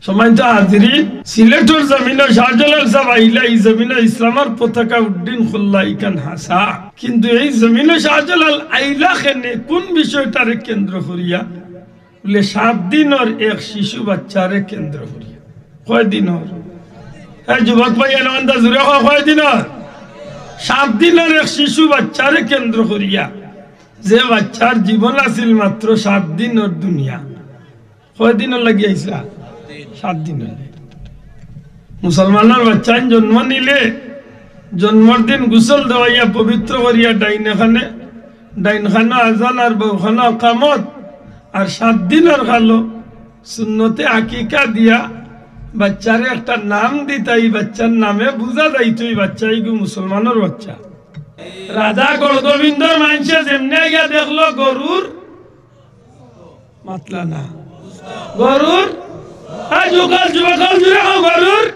সম্মানিত হাজিরিন, সিলেটের জমিনে শাহজালাল সাহেব আইলা এই জমিনে ইসলামের পতাকা উড্ডীন খুল্লা ইকান হাসা, কিন্তু এই জমিনে শাহজালাল আইলা খেনে কোন বিষয়টারে কেন্দ্র করিয়া বলে 7 দিনের এক শিশু বাচ্চারে কেন্দ্র করিয়া। কয় দিনের? হ্যাঁ যুবক ভাই আনন্দা জুড়ে কয় দিনের? 7 দিনের এক শিশু বাচ্চারে কেন্দ্র করিয়া, যে বাচ্চার জীবন আছিল মাত্র 7 দিনের দুনিয়া। কয় দিনের লাগিয়েছিল? 7 দিন। মুসলমানের বাচ্চা জন্ম নিলে জন্মর দিন গোসল দেওয়াইয়া পবিত্র করিয়া ডাইনখানা আজান আর বউখানা কামত আর 7 দিনের খালো সুন্নতে আকিকা দিয়া বাচ্চারে একটা নাম দিতা। এই বাচ্চার নামে বুঝা যাইতো এই বাচ্চা এইগু মুসলমানের বাচ্চা। রাধা গোবিন্দর মানুষে যেমনে গিয়া দেখলো গরুর মাতলা না, গরুর গরুর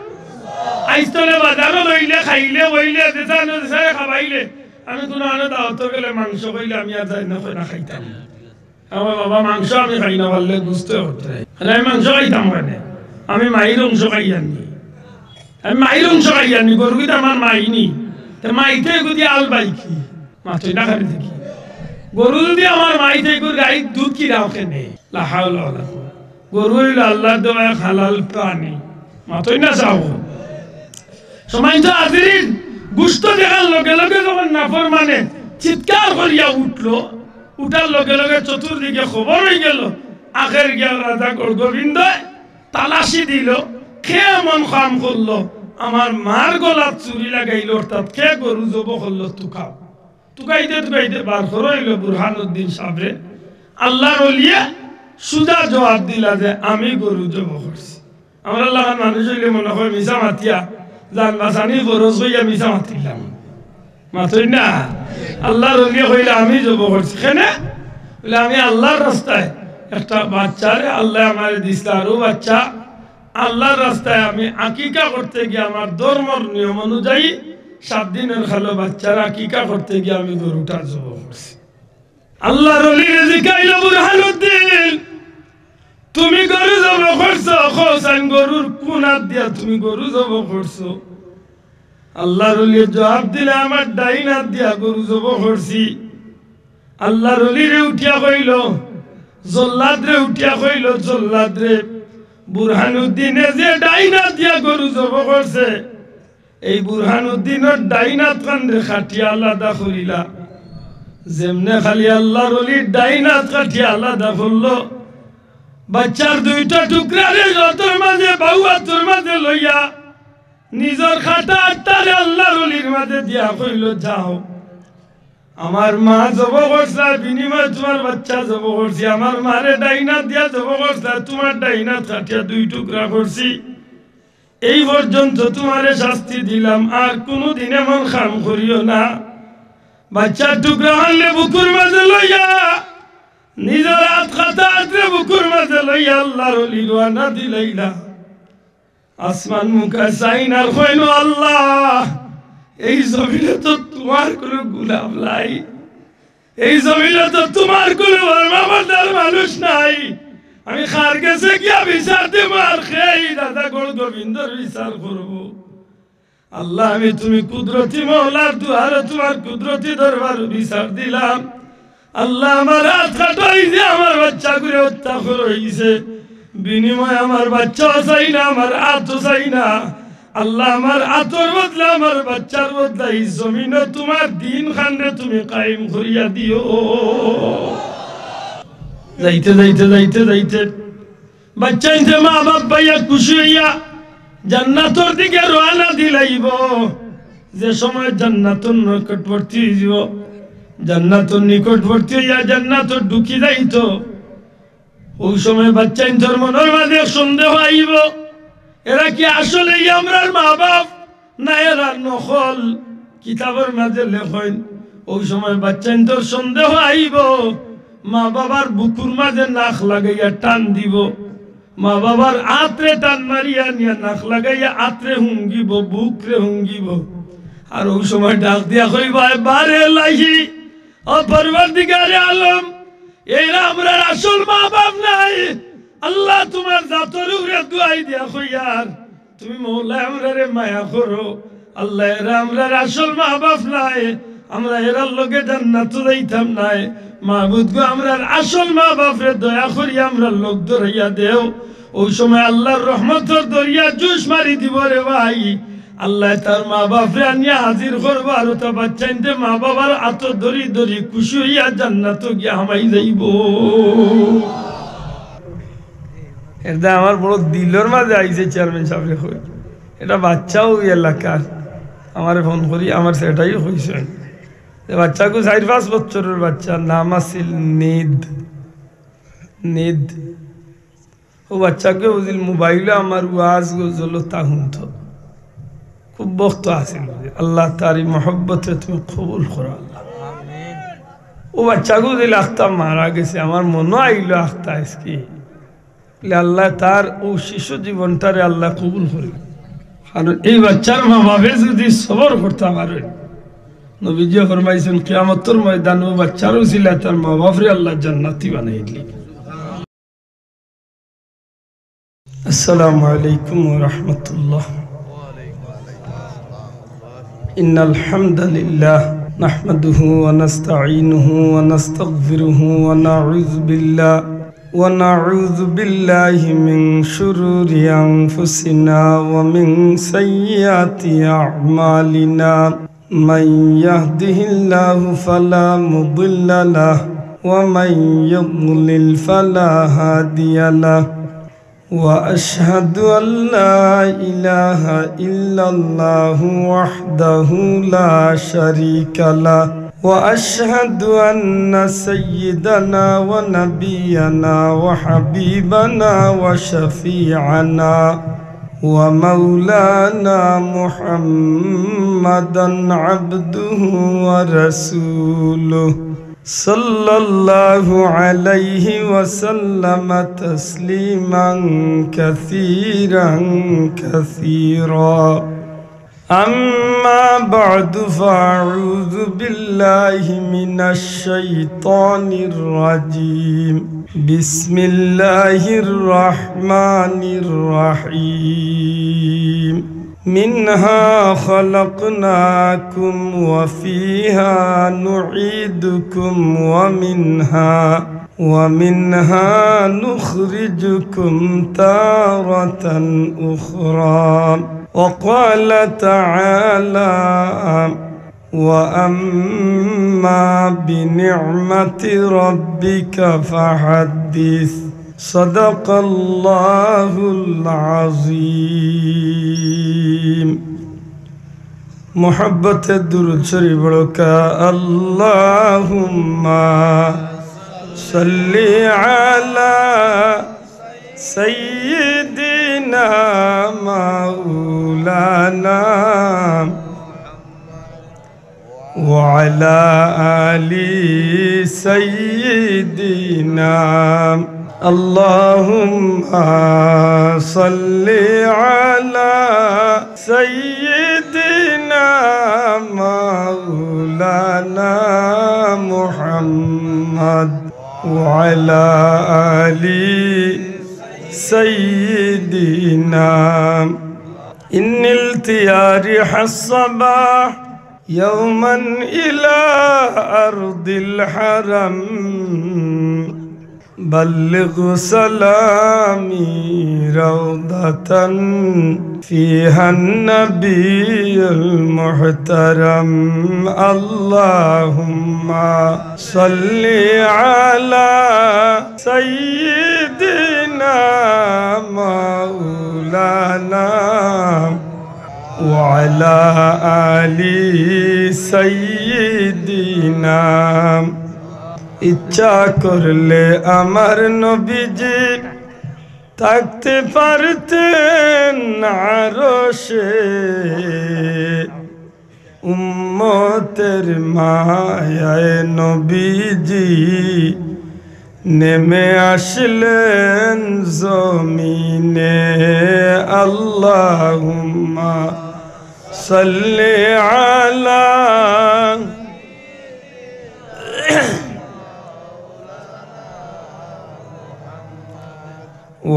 আইস্তলে বাজারও লইলে খাইলে বইলে দেশায় খাবাইলে। আমি কোনো আনে দাওয়াত গেলে মাংস খাইলে আমি আর যাই না খাইতাম। আমার বাবা মাংস আমি খাই না পারলে বুঝতে হতে আমি মাংস খাইতাম কেনে? আমি মাইর অংশ খাই আনি, আমি মাইর অংশ খাই আনি। গরু কিন্তু আমার মাইনি, মাইতে যদি আল বাইকি মাছই না খাবি দেখি। গরু যদি আমার মাইতে গাড়ির দুধ কি দাও কেনে? গরু হইল আল্লাহ দেওয়া হালাল প্রাণী, মাতই না চাও। সম্মানিত হাজিরিন, গুস্ত দেখার লগে লগে যখন নাফরমানে চিৎকার করিয়া উঠলো, উঠার লগে লগে চতুর্দিকে খবর হয়ে গেল। আখের গিয়া রাজা গোবিন্দ তালাশি দিল, কে এমন কাম করলো আমার মার গলাত চুরি লাগাইল, অর্থাৎ কে গরু জব করলো তুকাও। তুকাইতে বার করে হইল বুরহানুদ্দিন সাবরে। আল্লাহর ওলিয়া সুজা জবাব দিলা যে আমি গরু জব করছি। আমার আল্লাহ মানুষ হইলে মনে হয় মিশা মাতিয়া জান বাসানি বরস হইয়া মিশা মাতিলাম, মাতই না। আল্লাহর ওলিয়া হইলে আমি জব করছি কেনে বলে আমি আল্লাহর রাস্তায় একটা বাচ্চারে আল্লাহ আমার দিছিল, আরো বাচ্চা আল্লাহর রাস্তায় আমি আকিকা করতে গিয়ে আমার ধর্মর নিয়ম অনুযায়ী 7 দিনের খালো বাচ্চারা আকিকা করতে গিয়ে আমি গরুটা জব করছি। আল্লাহর ওলির জিকাইল বুরহানুদ্দিন তুমি গরু জব করছো? খোসান গরুর কোন হাত দিয়া তুমি গরু জব করছো? আল্লাহর ওলির জবাব দিলে আমার ডাইন হাত দিয়া গরু জব করছি। আল্লাহর ওলিরে উঠিয়া কইল, জল্লাদরে উঠিয়া কইল, জল্লাদরে বুরহানুদ্দিনে যে ডাইন হাত দিয়া গরু জব করছে, এই বুরহানুদ্দিনের ডাইন হাত কান্দে খাটিয়া আলাদা করিলা। যেমনে খালি আল্লাহর ওলির ডাইন হাত কাটিয়া আলাদা করলো, বাচ্চার 2টা টুকরারে যতর মাঝে বাউয়া তোর মাঝে লইয়া নিজের খাটা আটটারে আল্লাহর ওলির মাঝে দিয়া কইল, যাও আমার মা জব করছে বিনিময় তোমার বাচ্চা জব করছি। আমার মারে ডাইনা দিয়া জব করছে, তোমার ডাইনা কাটিয়া 2 টুকরা করছি। এই পর্যন্ত তোমারে শাস্তি দিলাম, আর কোনদিন এমন কাম করিও না। বাচ্চার টুকরা আনলে বুকুর মাঝে লইয়া নিজের হাত খাতা আটরে বুকুর মাঝে লইয়া আল্লাহর ওলি রওনা দিলাইলা। আসমান মুখা চাইনার কইল, আল্লাহ এই জমিনে তো তোমার কোনো গুলাম নাই, এই জমিনে তো তোমার কোনো মামাদার মানুষ নাই। আমি খার গেছে গিয়া বিচার দেব আর খেয়ে দাদা গোবিন্দর বিচার করবো। আল্লাহ আমি তুমি কুদরতি মৌলার দুয়ারে তোমার কুদরতি দরবার বিচার দিলাম। আল্লাহ আমার হাত কাটাই যে আমার বাচ্চা করে অত্যাচার হয়েছে, বিনিময় আমার বাচ্চা চাই না, আমার হাতও চাই না। আল্লাহ আমার হাতর বদলা আমার বাচ্চার বদলা এই জমিনে তোমার দিন খান্ডে তুমি কায়েম করিয়া দিও। যাইতে যাইতে যাইতে যাইতে বাচ্চা ইনতে মা বাপ ভাইয়া খুশি হইয়া জান্নাতর দিকে রওনা দিলাইব। যে সময় জান্নাতর নিকটবর্তী হইব, জান্নাতর নিকটবর্তী হইয়া জান্নাতর ঢুকি যাইত, ওই সময় বাচ্চা ইনতর মনের মাঝে সন্দেহ আইব, এরা কি আসলে আমরার মা বাপ না এরা নকল কিতাবের মাঝে লেখেন। ওই সময় বাচ্চা ইনতর সন্দেহ আইব, মা বাবার বুকুর মাঝে নাক লাগাইয়া টান দিব, মা বাবার আত্রে টান মারিয়া নিয়া নাক লাগাইয়া আত্রে হুঙ্গিব, বুকরে হুঙ্গিব। আর ওই সময় ডাক দিয়া কইব, বারে লাহি ও পরওয়ারদিগারে আলম, এরা আমরা আসল মা বাপ নাই, আল্লাহ তোমার জাতর উপরে দুয়াই দিয়া কইয়ার তুমি মৌলা আমরারে মায়া করো আল্লাহ এরা আমরার আসল মা বাপ নাই আমরা এরার লগে জান্নাত যাইতাম নাই মাহবুদ গো আমরার আসল মা বাপরে দয়া করি আমরা লোক ধরাইয়া দেও ওই সময় আল্লাহর রহমতের দরিয়া জুস মারি দিব রে ভাই আল্লাহ তার মা বাপরে আনিয়া হাজির করবো আর তা বাচ্চাইতে মা বাবার আত ধরি ধরি খুশি হইয়া জান্নাত গিয়া হামাই যাইব এটা আমার বড় দিলের মাঝে আইছে চেয়ারম্যান সাহেব কই এটা বাচ্চাও এলাকার আমার ফোন করি আমার সেটাই হয়েছে বাচ্চাকে 4-5 বছরের বাচ্চা নাম আছিল নিদ ও বাচ্চাকে বুঝিল মোবাইলে আমার ওয়াজ গজল তা শুনত খুব বক্ত আছিল আল্লাহ তারি মহব্বতে তুমি কবুল করো আল্লাহ ও বাচ্চাকে বুঝিল আখতা মারা গেছে আমার মনে আইলো আখতা আজকে আল্লাহ তার ও শিশু জীবনটারে আল্লাহ কবুল করে কারণ এই বাচ্চার মা বাপে যদি সবর করতে পারে নবীজি ফরমাইছেন কিয়ামতের ময়দানে ও বাচ্চার উসিলায় তার মা বাপরে আল্লাহ জান্নাতি বানাই দিলেন আসসালামু আলাইকুম ওয়া রাহমাতুল্লাহ ইন্নাল হামদালিল্লাহ নাহমাদুহু ওয়া নাস্তাঈনুহু ওয়া নাস্তাগফিরুহু ওয়া নাউযু বিল্লাহ ونعوذ بالله من شرور أنفسنا ومن سيئات أعمالنا من يهده الله فلا مضل له ومن يضلل فلا هادي له وأشهد أن لا إله إلا الله وحده لا شريك له وأشهد أن سيدنا ونبينا وحبيبنا وشفيعنا ومولانا محمدا عبده ورسوله صلى الله عليه وسلم تسليما كثيرا كثيرا أما بعد فأعوذ بالله من الشيطان الرجيم بسم الله الرحمن الرحيم منها خلقناكم وفيها نعيدكم ومنها نخرجكم تارة أخرى وقال تعالى وأما بنعمة ربك فحدث صدق الله العظيم محبت الدرود شريف لك اللهم صل على سيدنا مولانا وعلى آل سيدنا اللهم صل على سيدنا مولانا محمد وعلى آل سيدنا إن التيارح الصباح يوما إلى أرض الحرم بلغ سلامي روضة فيها النبي المحترم اللهم صل على سيدنا مولانا وعلى آل سيدنا ইচ্ছা করলে আমার নবীজি থাকতে পারতেন আরশে উম্মতের মায়ায় নবীজি নেমে আসলেন জমিনে আল্লাহুম্মা সাল্লি আলা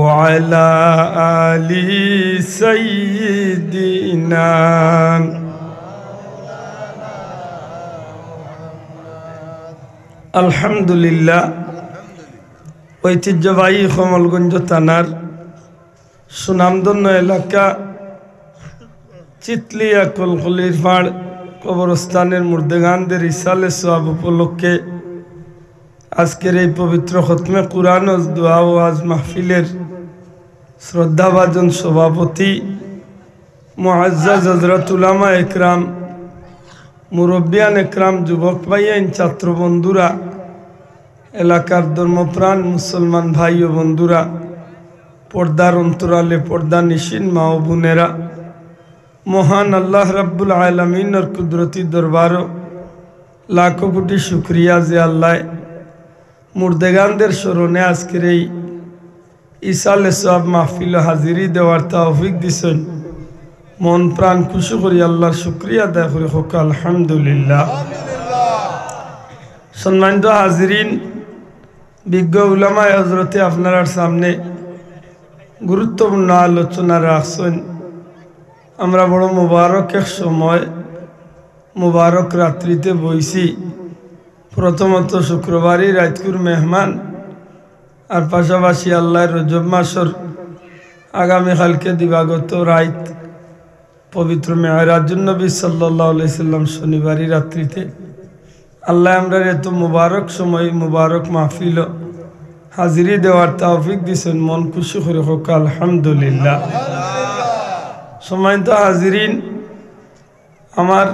وعلى آل سيدنا আলহামদুলিল্লাহ। ঐতিহ্যবাহী কমলগঞ্জ থানার সুনামধন্য এলাকা চিতলিয়া কলকলির পাড় কবরস্থানের মুর্দেগানদের ইসালে সোয়াব উপলক্ষে আজকের এই পবিত্র খতমে কুরআন ও দোয়া ও ওয়াজ মাহফিলের শ্রদ্ধাভাজন সভাপতি মুআজ্জাজ হযরত উলামা একরাম, মুরব্বিয়ান একরাম, যুবক ভাইয়ান, ছাত্র বন্ধুরা, এলাকার ধর্মপ্রাণ মুসলমান ভাই ও বন্ধুরা, পর্দার অন্তরালে পর্দা নিশিন মা ও বোনেরা, মহান আল্লাহ রাব্বুল আলামিনের কুদরতি দরবারও লাখো কোটি শুকরিয়া যে আল্লাহ মুর্দেগানদের স্মরণে আজকের এই ইসালে সোয়াব মাহফিল হাজিরি দেওয়ার তৌফিক দিছেন। মন প্রাণ খুশি করি আল্লাহর শুকরিয়া আদায় করি হোক আলহামদুলিল্লাহ। সম্মানিত হাজিরিন, বিজ্ঞ উলামায়ে হযরতে আপনার সামনে গুরুত্বপূর্ণ আলোচনা রাখছেন। আমরা বড় মুবারক এক সময় মুবারক রাত্রিতে বইছি। প্রথমত শুক্রবারই রাতকুর মেহমান, আর পাশাপাশি আল্লাহর রজব মাসর আগামীকালকে দিবাগত রাত পবিত্র মেরাজুন নবী সাল্লাল্লাহু আলাইহি সাল্লাম শনিবারই রাত্রিতে আল্লাহ আমরা এত মুবারক সময় মুবারক মাহফিল হাজিরি দেওয়ার তৌফিক দিছেন। মন খুশি করে হোক আলহামদুলিল্লাহ। সম্মানিত হাজিরিন, আমার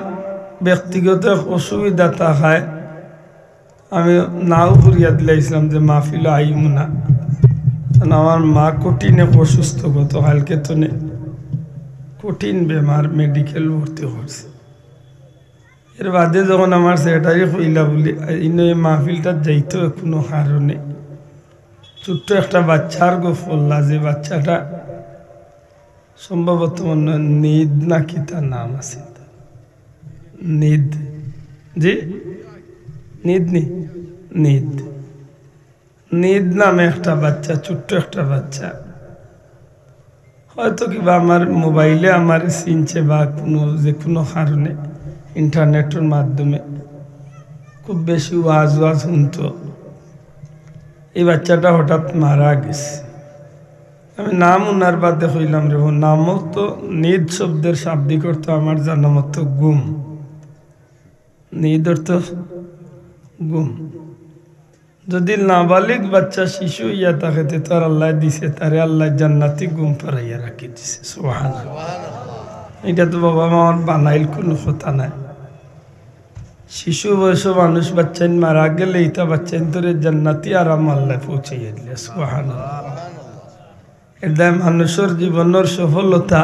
ব্যক্তিগত অসুবিধা থাকায় আমি নাও করিয়া দিলাইছিলাম যে মাহফিল আইমু না, আমার মা কঠিনে অসুস্থ, গতকালকে তো কঠিন বেমার, মেডিকেল ভর্তি করছে। এর বাদে যখন আমার সেক্রেটারি কইলা বলি ইনো এই মাহফিলটা যাইতো কোনো কারণে, ছোট্ট একটা বাচ্চার গো ফল্লা, যে বাচ্চাটা সম্ভবত নিদ নাকি তার নাম আছে, নিদ, জি নিদ নিদ নিদ নামে একটা বাচ্চা, ছোট্ট একটা বাচ্চা, হয়তো কিবা আমার মোবাইলে আমার চিনছে বা যে কোনো কারণে ইন্টারনেটের মাধ্যমে খুব বেশি ওয়াজ শুনতো। এই বাচ্চাটা হঠাৎ মারা গেছে। আমি নাম উনার বাদে হইলাম রে, নামও তো নিদ শব্দের শাব্দিক অর্থ আমার জানা মতো গুম, নিদ অর্থ গুম। যদি নাবালিক বাচ্চা শিশু ইয়া থাকে তার আল্লাহ দিছে, তারে আল্লাহ জান্নাতি গুম পারাইয়া রাখি দিছে। সুবহানাল্লাহ। এটা তো বাবা আমার বানাইল কোনো কথা নাই। শিশু বয়স মানুষ বাচ্চাইন মারা গেলে ইতা বাচ্চাইন তোরে জান্নাতি আরাম আল্লাহ পৌঁছাইয়া দিলে। সুবহানাল্লাহ। এটা মানুষের জীবনের সফলতা,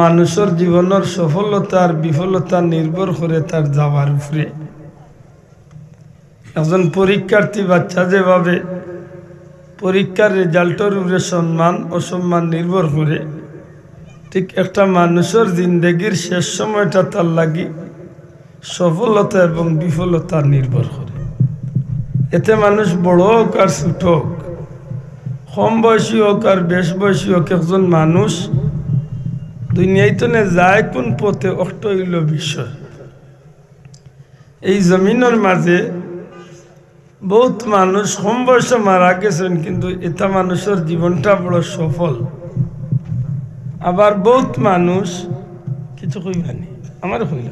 মানুষের জীবনের সফলতা আর বিফলতা নির্ভর করে তার যাওয়ার উপরে। একজন পরীক্ষার্থী বাচ্চা যেভাবে পরীক্ষার রেজাল্টের উপরে সম্মান অসম্মান নির্ভর করে, ঠিক একটা মানুষের জিন্দগির শেষ সময়টা তার লাগি সফলতা এবং বিফলতা নির্ভর করে। এতে মানুষ বড় হোক আর ছোট হোক, কম বয়সী হোক আর বেশ বয়সী হোক, একজন মানুষ দুনিয়াতে যায় কোন পথে অষ্ট হইল বিষয়। এই জমিনের মাঝে বহুত মানুষ কম বয়সে মারা গেছেন, কিন্তু এটা মানুষের জীবনটা বড় সফল। আবার বহুত মানুষ কিছু কইবানি আমার হইল।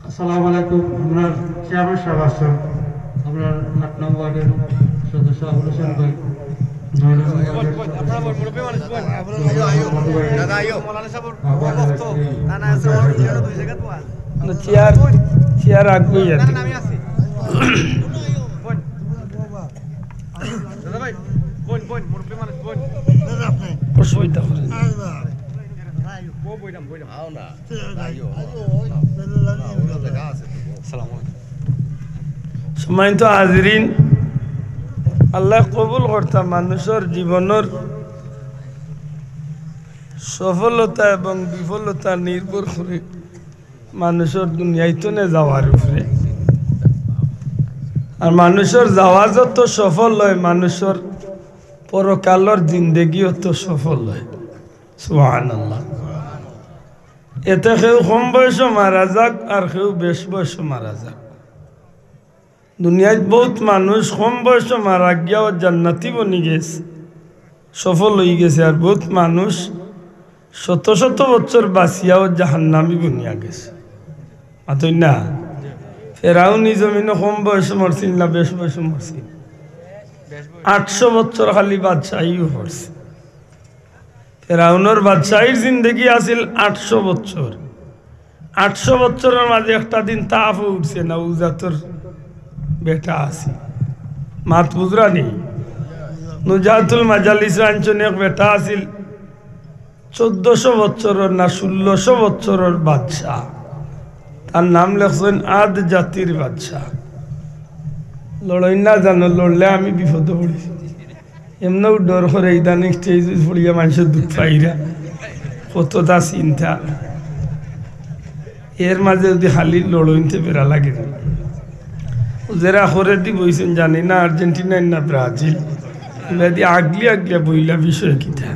আসসালামু আলাইকুম। আপনার চেয়ারম্যান সাহেব আসছেন, আপনার ৮ নম্বর ওয়ার্ডের সদস্য আবুল হোসেন ভাই, ৯ নম্বর চেয়ার আগুই অসুবিধা করে সম্মানিত হাজিরিন, আল্লাহ কবুল করতা মানুষের জীবনের সফলতা এবং বিফলতা নির্ভর করে মানুষের দুনিয়াইতে যাওয়ার উপরে। আর মানুষের যাওয়া যত সফল হয়, মানুষের পরকালর জিন্দেগিও তো সফল হয়। সুবহানাল্লাহ। এতে কেউ কম বয়সে মারা যাক আর কেউ বেশ বয়সে মারা যাক। দুনিয়ায় বহুত মানুষ কম বয়সে মারা গিয়াও জান্নাতি বনি গেছে, সফল হয়ে গেছে, আর বহুত মানুষ শত শত বছর বাঁচিয়াও জাহান্নামী বনিয়া গেছে। মাতই না, ফেরাউন জমিনে কম বয়সে মরছিল না বেশ বয়সে মরছিল? 800 বছর খালি বাদশাহীও করছে। ফেরাউনের বাদশাহীর জিন্দগি আছিল 800 বছর। 800 বছরের মাঝে একটা দিন তাপ উঠছে না, উজাতর বেটা আছে, মাত বুঝরা নেই, নুজাতুল মাজালিস অঞ্চলে এক বেটা আছিল 1400 বছরের না 1600 বছরের বাদশাহ। তার নাম লেখছেন আদ জাতির বাদশাহ। লড়াই না জানো, লড়লে আমি বিপদে পড়েছি। এমনও ডর করে ইদানিং স্টেজ পড়িয়া মানুষের দুঃখ পাইরা কতটা চিন্তা। এর মাঝে যদি খালি লড়ইতে বেড়া লাগে, যারা করে দি বইছেন জানি না আর্জেন্টিনা না ব্রাজিল, এদি আগলি আগলিয়া বইলা বিষয় কিতা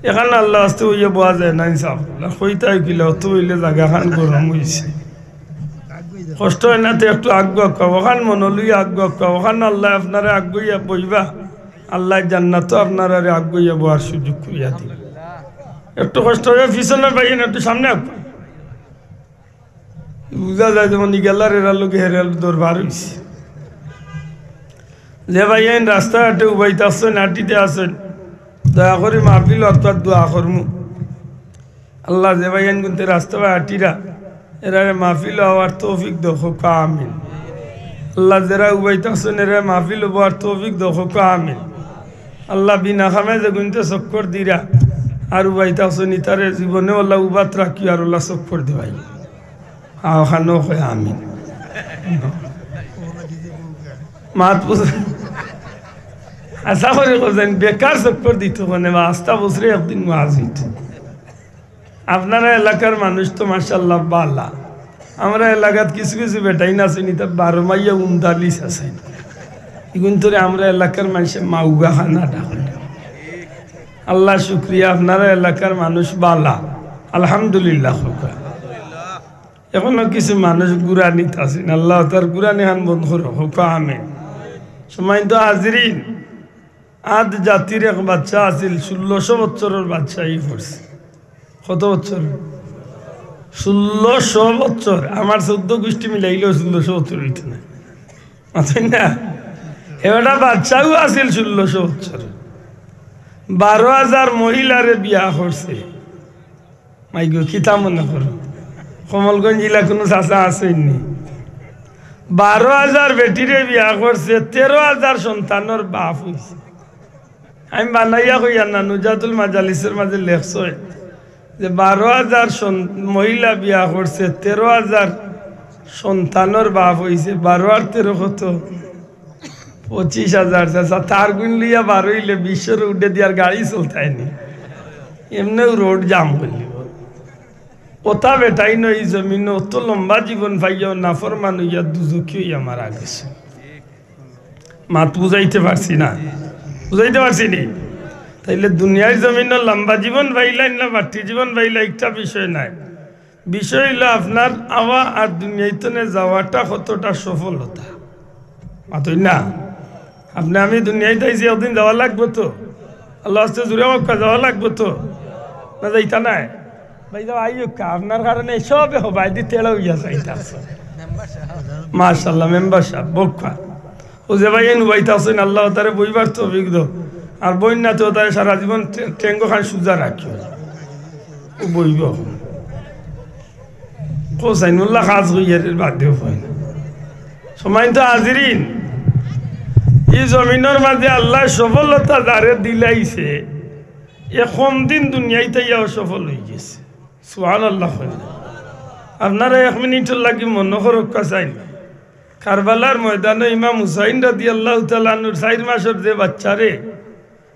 এখানে আল্লাহ আসতে হইয়া বোয়া যায় না। ইনসাফ হইতাই কিলা অত হইলে জায়গাখান গরম হয়েছে, কষ্ট হয় না তো একটু আগ্রহ ওখান মনে লইয়া আগ্রহ ওখানে আল্লাহ আপনারা আগ্রহিয়া বইবা, আল্লাহ জান্নাত আপনারা আগ্রহিয়া বোয়ার সুযোগ করিয়া দিন। একটু কষ্ট হয়ে পিছনে পাইয়েন, একটু সামনে আঁকবা বুঝা যায় যেমন গেলার এরা লোক হেরাল দরবার হয়েছে। যে ভাইয়েন রাস্তাঘাটে উবাইতে আসছেন, হাঁটিতে আসেন, দয়া করে মাহফিল অর্থাৎ দোয়া করমু আল্লাহ যে ভাইয়েন কিন্তু রাস্তা বা হাঁটিরা এরা মাহফিল হওয়ার তৌফিক দেখো আমিন। আল্লাহ যারা উবাইতে আসছেন এরা মাহফিল হওয়ার তৌফিক দেখো আমিন। আল্লাহ বিনা খামে যে গুনতে চক্কর দিরা আর উবাইতে আসছেন তারে জীবনে আল্লাহ উবাত রাখি আর আল্লাহ চক্কর দিবাই ওখানেও হয় আমিন। মাত আশা করে বলছেন বেকার চক্কর দিত মানে আস্থা বছরে একদিন মাজিদ। আপনারা এলাকার মানুষ তো মাশাআল্লাহ বালা, আমরা এলাকাত কিছু কিছু বেটাই না চিনি তা 12 মাইয়া 39 আছে, এগুন ধরে আমরা এলাকার মানুষে মাউগা খানা ডাকেন। আল্লাহ শুক্রিয়া, আপনারা এলাকার মানুষ বালা আলহামদুলিল্লাহ। এখনো কিছু মানুষ গুরানিত আছেন, আল্লাহ তার গুরানি হান বন্ধ হোক আমিন। সময় তো হাজিরিন, আদ জাতির এক বাচ্চা আছিল 1600 বছরের বাচ্চাই পড়ছে। কত বছর? 1600 বছর। আমার 14 গোষ্ঠী মিলাইলেও 1600 বছর হইত না, না? এবার বাচ্চাও আছিল 1600 বছর। 12,000 মহিলারে বিয়া করছে। মাইগো কিতা মনে করো, কমলগঞ্জ জেলা কোনো চাষা আসেননি? 12,000 বেটিরে বিয়া করছে, 13,000 সন্তানের বাপ হয়েছে। আমি বানাইয়া কইয়া না, নুজাতুল মাজালিসের মাঝে লেখছ যে 12,000 মহিলা বিয়া করছে, 13,000 সন্তানের বাপ হয়েছে। 12 আর 13 কত? 25,000। তার গুণ লিয়া 12 হইলে 20 উঠে দিয়ার গাড়ি চলতায়নি, এমনিও রোড জাম করলি। ওটা বেটাই নয় জমিন অত লম্বা জীবন পাইয়াও নাফরমান হইয়া দুজকি হইয়া মারা গেছে। মাত বুঝাইতে পারছি না, বুঝাইতে পারছি নি? তাইলে দুনিয়ার জমিন লম্বা জীবন পাইলেন না বাড়তি জীবন পাইলে একটা বিষয় নাই। বিষয় হইল আপনার আওয়া আর দুনিয়াতে যাওয়াটা কতটা সফলতা। মাতই না, আপনি আমি দুনিয়াতে আইসি একদিন যাওয়া লাগবো তো, আল্লাহ আস্তে জুড়ে মক্কা যাওয়া লাগবো তো, না যাইতা নাই? ভাই যাও আইকা, আপনার কারণে সবে হবাই দিতে হইয়া যাইতা মাশাআল্লাহ। মেম্বার সাহেব বক্কা ও যে ভাই এনু বাইতে আছেন, আল্লাহ তারে বইবার তো অভিজ্ঞ আর বই না তো তারে সারা জীবন টেঙ্গো খান সুজা রাখিও ও বইব। কোসাইনুল্লাহ খাস হইয়ার বাদেও হয় না। সময় তো হাজিরিন, এই জমিনের মাঝে আল্লাহ সফলতা যারে দিলাইছে এ কম দিন দুনিয়াইতে ইয়াও সফল হয়ে গেছে। সুবহানাল্লাহ। আপনারা 1 মিনিটের লাগি মনে রক্ষা চাই। কারবালার ময়দানে ইমাম হুসাইন রাদিয়াল্লাহু তাআলা আনহুর 4 মাসের যে বাচ্চারে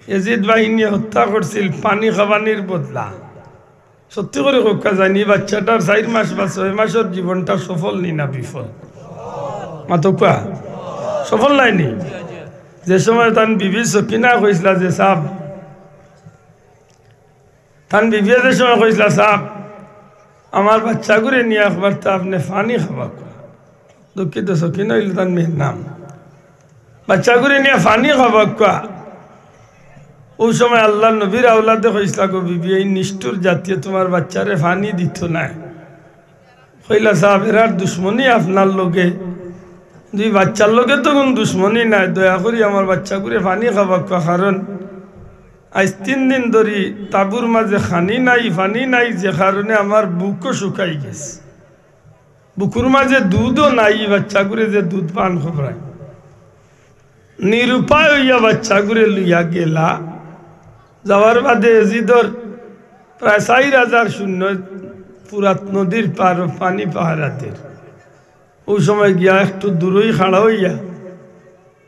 ইয়াজিদ বাহিনী হত্যা করছিল পানি খাবানির বদলা, সত্যি করে রক্ষা যায়নি বাচ্চাটার 4 মাস বা 6 মাসের জীবনটা সফল নি না বিফল? মাতকা সফল নাইনি। যে সময় তান বিবি সকিনা কইসলা যে সাপ তান বিবি যে সময় কইসলা সাপ আমার বাচ্চাগুলো নিয়ে একবার তা আপনি পানি খাওয়া দুঃখিত সকিনা হইল তার মেয়ের নাম বাচ্চাগুলো নিয়ে পানি খাওয়া কোয়া ওই সময় আল্লাহ নবীর আওলাদে কইসলা গো বিবি এই নিষ্ঠুর জাতীয় তোমার বাচ্চারে পানি দিত না কইলা সাহেব এরার দুশ্মনী আপনার লোকে দুই বাচ্চার লোকে তো কোন দুশ্মনী নাই দয়া করি আমার বাচ্চাগুলো পানি খাওয়া কোয়া কারণ আজ 3 দিন ধরে তাবুর মাঝে খানি নাই পানি নাই যে কারণে আমার বুকও শুকাই গেছে বুকুর মাঝে দুধও নাই বাচ্চাগুলো যে দুধ পান খবরায় নিরুপায় হইয়া বাচ্চাগুলো লইয়া গেলা যাওয়ার বাদে এজিদর প্রায় 4000 শূন্য ফুরাত নদীর পার পানি পাহারাতের ওই সময় গিয়া একটু দূরই খাড়া হইয়া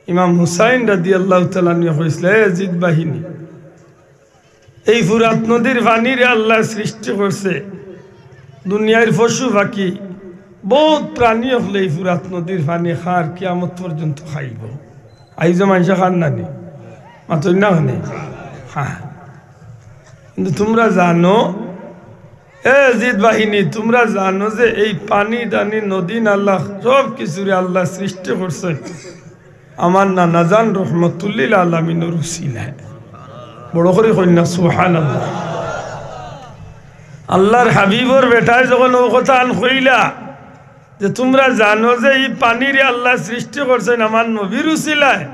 ইমাম হুসাইন রাদিয়াল্লাহু তাআলা নিয়ে কইছিল এজিদ বাহিনী এই ফুরাত নদীর পানিরে আল্লাহ সৃষ্টি করছে দুনিয়ার পশু পাখি বহুত প্রাণী হলে এই ফুরাত নদীর পানি খার কিয়ামত পর্যন্ত খাইব আইজ মানুষ খান নানি মাত্র না হনে হ্যাঁ কিন্তু তোমরা জানো জিদ বাহিনী তোমরা জানো যে এই পানি দানি নদী নালা সব কিছুরে আল্লাহ সৃষ্টি করছে আমার নানাজান রহমতুল্লিল আলামিনের উসিলায় বড় করে কন্যা সুবহানাল্লাহ আল্লাহর হাবিবর বেটায় যখন ও কথা আন কইলা যে তোমরা জানো যে এই পানিরে আল্লাহ সৃষ্টি করছেন আমার নবীর উসিলায়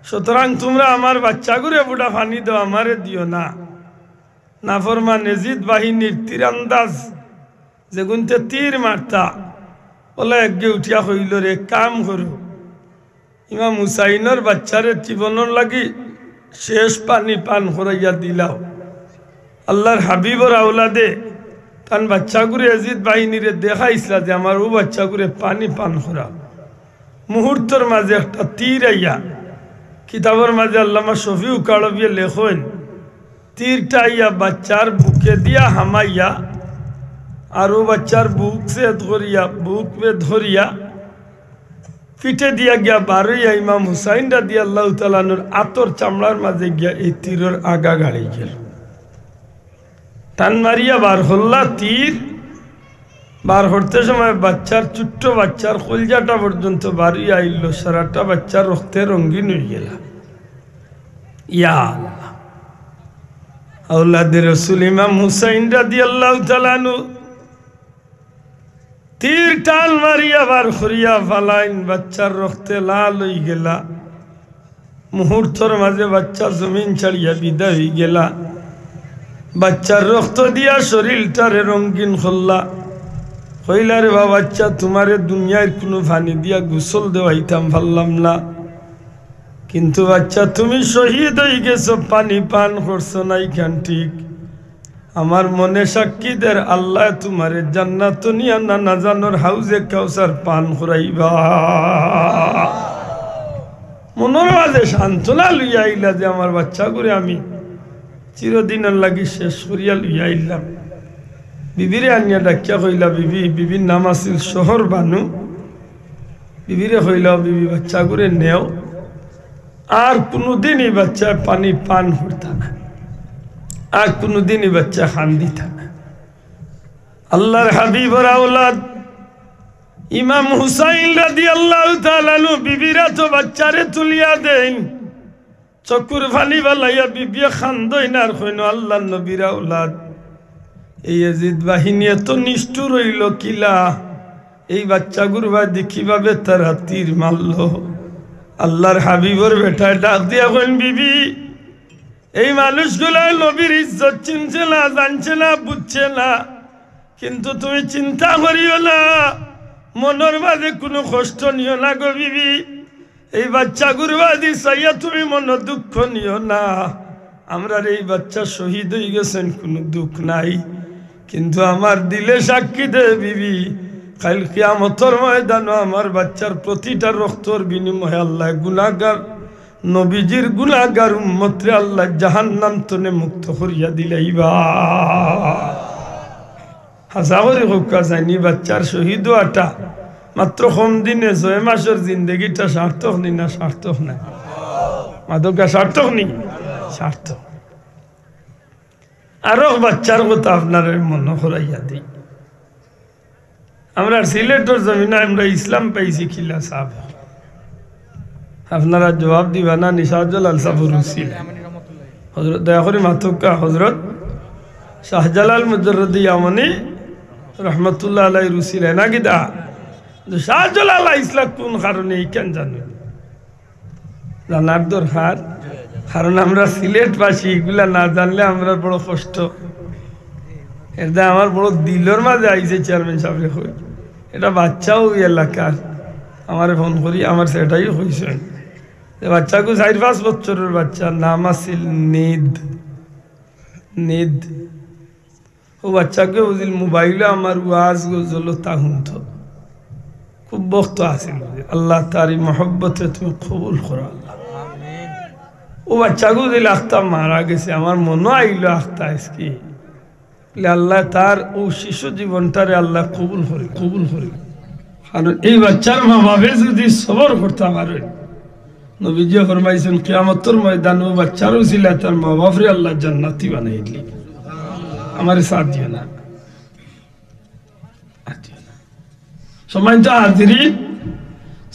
সুতরাং তোমরা আমার বাচ্চাগুলো বুড়া পানি দাও আমারে দিও না নাফরমান এজিদ বাহিনীর তীরান্দাজ যে গুনতে তীর মারতা বলে একগে উঠিয়া কইল রে কাম করো ইমাম হুসাইনের বাচ্চারে জীবনের লাগি শেষ পানি পান করাইয়া দিলাও আল্লাহর হাবিবর আওলাদে তান বাচ্চাগুলো এজিদ বাহিনীরে দেখাইছিলা যে আমার ও বাচ্চাগুলো পানি পান করা মুহূর্তের মাঝে একটা তীর আইয়া কিতাবের মাঝে আল্লামা শফিউ কালবিয়ে লেখেন তীরটা আইয়া বাচ্চার বুকে দিয়া হামাইয়া আর ও বাচ্চার বুক সে ধরিয়া বুক পে ধরিয়া পিঠে দিয়া গিয়া বারইয়া ইমাম হুসাইন রাদিয়াল্লাহু তাআলা নূর আতর চামড়ার মাঝে গিয়া এই তীরের আগা গাড়ি গেল টান মারিয়া বার হল্লা তীর বার হতে সময় বাচ্চার ছোট্ট বাচ্চার কলজাটা পর্যন্ত বাড়িয়া আইল সারাটা বাচ্চার রক্তে রঙিন হয়ে গেল ইয়া আল্লাহ আওলাদে রাসূল ইমাম হুসাইন রাদিয়াল্লাহু তাআলা নূ তীর টান মারিয়া বার করিয়া ফালাইন বাচ্চার রক্তে লাল হয়ে গেলা মুহূর্তের মাঝে বাচ্চা জমিন ছাড়িয়া বিদায় হয়ে গেলা বাচ্চার রক্ত দিয়া শরীরটারে রঙিন হল্লা হইলা রে বা বাচ্চা তোমারে দুনিয়ার কোনো পানি দিয়া গোসল দেওয়াইতাম পারলাম না কিন্তু বাচ্চা তুমি শহীদ হয়ে গেছো পানি পান করছো নাই খান ঠিক আমার মনে সাক্ষীদের আল্লাহ তোমারে জান্নাত নিয়া না জানোর হাউজে কাউসার পান করাইবা মনের মাঝে সান্ত্বনা লইয়া আইলা যে আমার বাচ্চা করে আমি চিরদিনের লাগি শেষ করিয়া লইয়া আইলাম বিবিরে আনিয়া ডাকিয়া কইলা বিবির নাম আছিল শহর বানু বিবিরে কইলা বিবি বাচ্চা করে নেও আর কোনোদিনই বাচ্চা পানি পান করতা না আর কোনোদিনই বাচ্চা খান দিতা না আল্লাহর হাবিবর আওলাদ ইমাম হুসাইন রাদিয়াল্লাহু তাআলা নু বিবিরা তো বাচ্চারে তুলিয়া দেন চকুর পানি বালাইয়া বিবিয়া খান্দই না আর কইনো আল্লাহর নবীর আওলাদ এই ইয়াজিদ বাহিনী এত নিষ্ঠুর হইল কিলা এই বাচ্চাগুর বাদে কিভাবে তারা তীর মারল আল্লাহর হাবিবর বেটায় ডাক দিয়া কইন বিবি এই মানুষগুলা নবীর ইজ্জত চিনছে না জানছে না বুঝছে না কিন্তু তুমি চিন্তা করিও না মনের মাঝে কোনো কষ্ট নিও না গো বিবি এই বাচ্চাগুর বাদে চাইয়া তুমি মন দুঃখ নিও না আমরা এই বাচ্চা শহীদ হয়ে গেছেন কোনো দুঃখ নাই কিন্তু আমার দিলে সাক্ষী দে বিবি কাল কিয়ামতের ময়দানে আমার বাচ্চার প্রতিটা রক্তর বিনিময়ে আল্লাহ গুনাহগার নবীজির গুনাহগার উম্মতরে আল্লাহ জাহান্নাম থেকে মুক্ত করিয়া দিলাইবা হাজারে হোকা জানি বাচ্চার শহীদ হওয়াটা মাত্র কম দিনে 6 মাসের জিন্দগিটা সার্থক নি না সার্থক না মাদকা সার্থক নি সার্থক আরো বাচ্চার কথা আপনার মনে করাইয়া দিই আমরা সিলেটের জমিনে আমরা ইসলাম পাইছি খিলা সাহেব আপনারা জবাব দিবা না নিশাউজ্জালাল সাবুর রুসিল হযরত দয়া করে মাতুকা হযরত শাহজালাল মুজাররদি ইয়ামানি রহমতুল্লাহ আলাইহি রুসিল না কিদা শাহজালাল ইসলাম কোন কারণে কেন জানেন জানার দরকার কারণ আমরা সিলেটবাসী এগুলা না জানলে আমরা বড় কষ্ট এটা আমার বড় দিলের মাঝে আইছে চেয়ারম্যান সাহেব কই এটা বাচ্চাও এলাকার আমার ফোন করি আমার সেটাই হয়েছে বাচ্চাকে 4-5 বছরের বাচ্চা নাম আছিল নিদ ও বাচ্চাকে বুঝিল মোবাইলে আমার ওয়াজ গজল তা শুনত খুব বক্ত আছিল আল্লাহ তারি মহব্বতে তুমি কবুল করো আল্লাহ ও বাচ্চাকে দিল আখতা মারা গেছে আমার মনে আইলো আখতা আজকে আল্লাহ তার ও শিশু জীবনটারে আল্লাহ কবুল করে কারণ এই বাচ্চার মা বাবা যদি সবর করতে পারে নবীজি ফরমাইছেন কিয়ামতের ময়দানে ও বাচ্চার উসিলায় তার মা বাপরে আল্লাহ জান্নাতি বানাই দিলেন আমার সাথ দিও না সম্মানিত হাজিরিন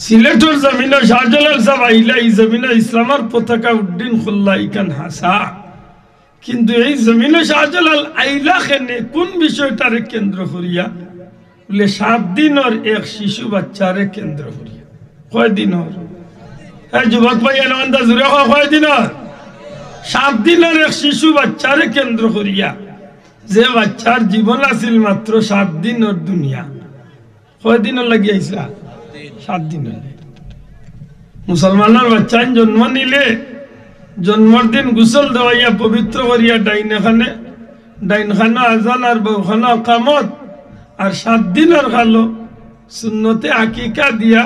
সিলেটের জমিনে শাহজালাল সাহেব আইলা এই জমিনে ইসলামের পতাকা উড্ডীন খুল্লা ইকান হাসা কিন্তু এই জমিনে শাহজালাল আইলা খেনে কোন বিষয়টারে কেন্দ্র করিয়া বলে 7 দিনের এক শিশু বাচ্চারে কেন্দ্র করিয়া কয় দিনের হ্যাঁ যুবক ভাই আনন্দা জুড়ে কয় দিনের 7 দিনের এক শিশু বাচ্চারে কেন্দ্র করিয়া যে বাচ্চার জীবন আছিল মাত্র 7 দিনের দুনিয়া কয় দিনের লাগিয়েছিল 7 দিনের মুসলমানের বাচ্চা জন্ম নিলে জন্মর দিন গোসল দেওয়াইয়া পবিত্র করিয়া ডাইনখানা আজান আর বউখানা কামত আর 7 দিনের খালো সুন্নতে আকিকা দিয়া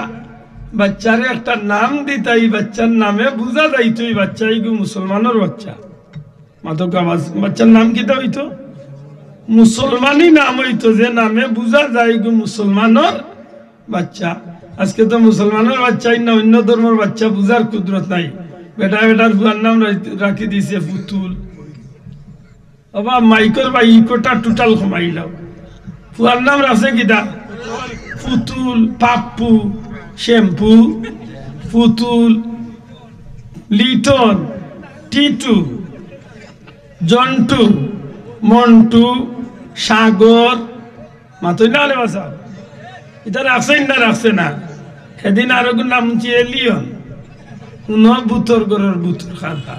বাচ্চারে একটা নাম দিতা এই বাচ্চার নামে বুঝা যাইতো এই বাচ্চা এইগু মুসলমানের বাচ্চা মাতক বাচ্চার নাম কিতা হইতো মুসলমানই নাম হইতো যে নামে বুঝা যায় গো মুসলমানের বাচ্চা আজকে তো মুসলমানের বাচ্চাই না অন্য ধর্মের বাচ্চা বুঝার কুদরত নাই বেটার ফুয়ার নাম রাখি দিছে ফুতুল বাবা মাইকর বা ইকোটা টোটাল কমাইলাও ফুয়ার নাম রাখছে কিটা ফুতুল পাপ্পু শ্যাম্পু ফুতুল লিটন টিটু জন্টু মন্টু সাগর মাতই না হলে বাসা এটা রাখছে না সেদিন আরো নাম লিওন বুতর গরের বুতর খাতা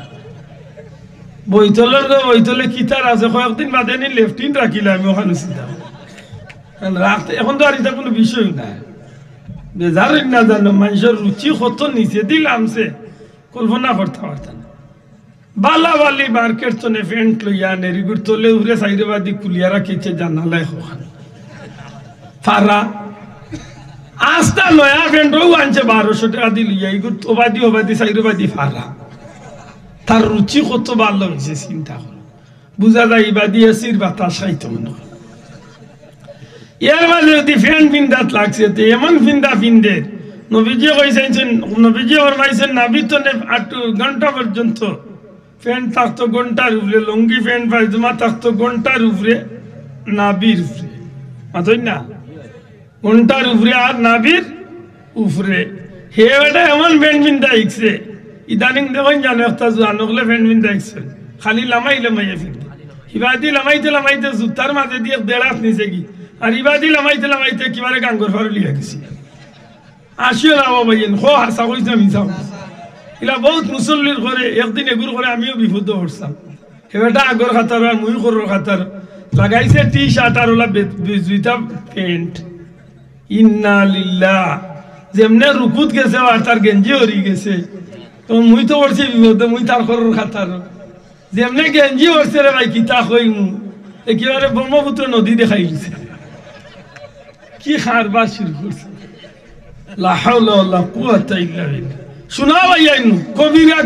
বইতলে কিতার আছে কয়েকদিন বাদে নি লেফটিন রাখিলাম আমি ওখানে রাখতে এখন তো আর এটা কোনো বিষয় নাই বেজার না জানো মানুষের রুচি কত নিচে দিলামছে কল্পনা করতে পারতাম বালা বালি মার্কেট চনে ফ্যান্ট লইয়া নেরিগুর তোলে উড়ে সাইডবাদি কুলিয়া রাখিছে জানালায় ওখানে ফারা আস্তা নয়া ফ্যান্টও আনছে 1200 টাকা দিয়ে লইয়া এইগুর ওবাদি সাইডবাদি ফারা তার রুচি কত ভালো হয়েছে চিন্তা করো বুঝা যায় ইবাদি এসির বাতাস খাইতো মনে হয় এর মাঝে যদি ফ্যান ফিন্দাত লাগছে তো এমন ফিন্দে নবীজি কইছেন নবীজি ফরমাইছেন নাবি তো 8 ঘন্টা পর্যন্ত ফ্যান থাকতো ঘন্টার উপরে লুঙ্গি ফ্যান পায়জামা থাকতো ঘন্টার উপরে নাবির উপরে মাতই না ঘন্টার উপরে আর নাবির উপরে হে বেটা এমন ফ্যান ফিন্দা ইকছে ইদানিং দেখুন জানো একটা জানকলে ফ্যান ফিন্দা ইকছে খালি লামাইয়া ফিন্দে ইবাদি লামাইতে জুতার মাঝে দিয়ে দেড়াত নিচে কি আর ইবাদি লামাইতে কিবারে গাঙ্গর ফার লিয়া গেছি আসিও না বাবা ইন খো হাসা কইছে মিছা ইলা বহুত মুসল্লির করে একদিন এগুর করে আমিও বিপদ হরসাম হেবেটা আগর খাতার আর মুই করর খাতার লাগাইছে টি শার্ট আর ওলা বেজুইতা প্যান্ট ইন্না লিল্লাহ যেমনে রুকুত গেছে আর তার গেঞ্জি হরি গেছে তো মুই তো পড়ছি বিপদ মুই তার করর খাতার যেমনে গেঞ্জি হরছে রে ভাই কিতা কই মু একেবারে ব্রহ্মপুত্র নদী দেখাই গেছে কি খারবার শুরু করছে লা হাওলা ওয়ালা কুওয়াতা ইল্লা বিল্লাহ শোনা ভাইয়াইনু কবিরা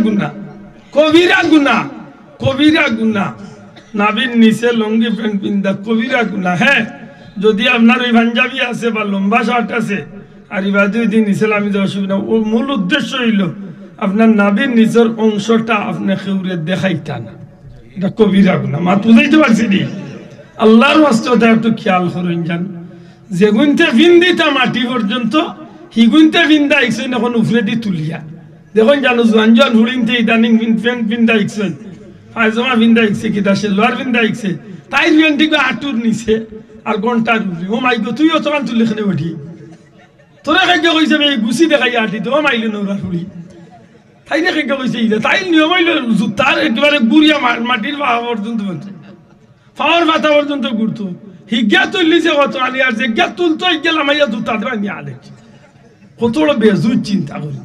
গুনাহ নাবির নিচে লঙ্গি প্যান্ট পিন্দা কবিরা গুনাহ হ্যাঁ যদি আপনার ওই পাঞ্জাবি আছে বা লম্বা শার্ট আছে আর ইবাদি দিন ইসলামী অসুবিধা ও মূল উদ্দেশ্য হইল আপনার নাভির নিচের অংশটা আপনি খেউরে দেখাইতা না, এটা কবিরা গুনাহ। মা বুঝাইতে পারছি নি? আল্লাহর ওয়াস্তে একটু খেয়াল করুন যান, যে গুনতে ভিন্দিতা মাটি পর্যন্ত হিগুনতে ভিন্দা আইছেন এখন উফরে দি তুলিয়া দেখুন জানো জোয়ান জোয়ান হুড়িনতে ইদানিং প্যান্ট ভিন্দা আইছেন, পায়জামা ভিন্দা আইছে, কিতা সেলোয়ার ভিন্দা আইছে, তাই ভিন্দিকে আটুর নিছে আর ঘন্টার উঠি। ও মাইগো তুইও তখন তুলি এখানে উঠি তোরা খাইকে কইছে এই গুছি দেখাই আটি তো মাইলে নৌরা হুড়ি তাই দেখে কইছে তাই নিয়ম হইল জুতার একেবারে গুড়িয়া মাটির পাওয়া পর্যন্ত পাওয়ার পাতা পর্যন্ত ঘুরতো। হিজ্ঞা তুললিছে কত আনি আর যে গিয়া তুলতো গেলাম আইয়া জুতা দেওয়া নিয়ে আলে কত বড় বেজুর চিন্তা করি।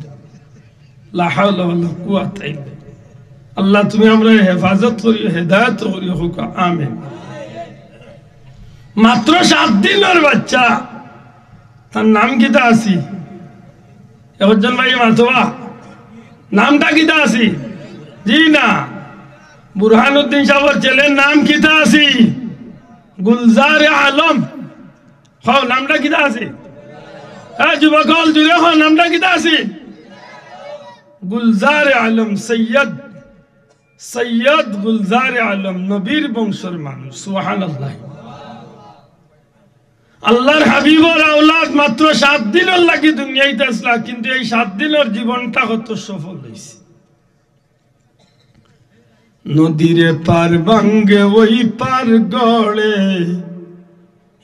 লা হাওলা ওয়ালা কুওয়াতা ইল্লা বিল্লাহ। আল্লাহ তুমি আমরা হেফাজত করিও, হেদায়েত করিও, হোক আমিন। মাত্র 7 দিনের বাচ্চা, তার নাম কিতা আছি? একজন ভাই মাতবা নামটা কিতা আছি? জি না, বুরহানুদ্দিন সাহেবের ছেলের নাম কিতা আছি? গুলজার আলম। হও নামটা কিতা আছে? হ্যাঁ যুবক হল জুড়ে হও, নামটা কিতা আছে? গুলজার আলম, সৈয়দ সৈয়দ গুলজার আলম, নবীর বংশের মানুষ। সুবহানাল্লাহ। আল্লাহর হাবিবর আওলাদ মাত্র 7 দিনের লাগি দুনিয়াতে আসলা, কিন্তু এই 7 দিনের জীবনটা কত সফল হয়েছে। নদীরে পার ভাঙ্গে ওই পার গড়ে,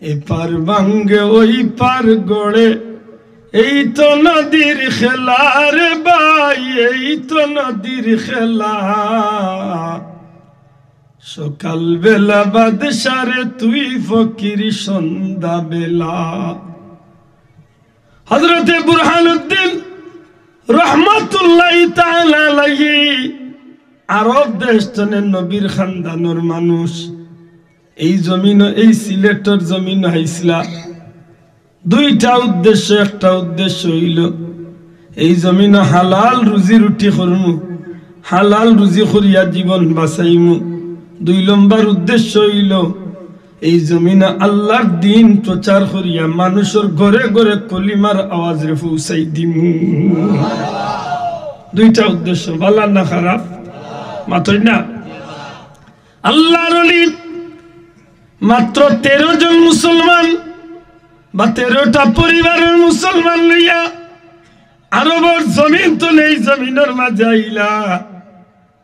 এ পার ভাঙ্গে ওই পার গড়ে, এই তো নদীর খেলা রে ভাই, এই তো নদীর খেলা। সকাল বেলা বাদশারে তুই ফকির সন্ধ্যা বেলা। হযরতে বুরহানুদ্দিন রহমাতুল্লাহি তাআলা আলাইহি আরব দেশজনের নবীর খানদানোর মানুষ। এই জমিন, এই সিলেটের জমিন হাইসলা দুইটা উদ্দেশ্য। একটা উদ্দেশ্য হইল এই জমিন হালাল রুজি রুটি করমু, হালাল রুজি করিয়া জীবন বাঁচাইমু। 2 নম্বর উদ্দেশ্য হইল এই জমিনে আল্লাহর দিন প্রচার করিয়া মানুষের ঘরে ঘরে কলিমার আওয়াজ রে পৌঁছাই দিমু। 2টা উদ্দেশ্য, ভালো না খারাপ? মাত্রই না। আল্লাহর ওলি মাত্র 13 জন মুসলমান বা 13টা পরিবারের মুসলমান লইয়া আরবের জমিন তো নেই, জমিনের মাঝে আইলা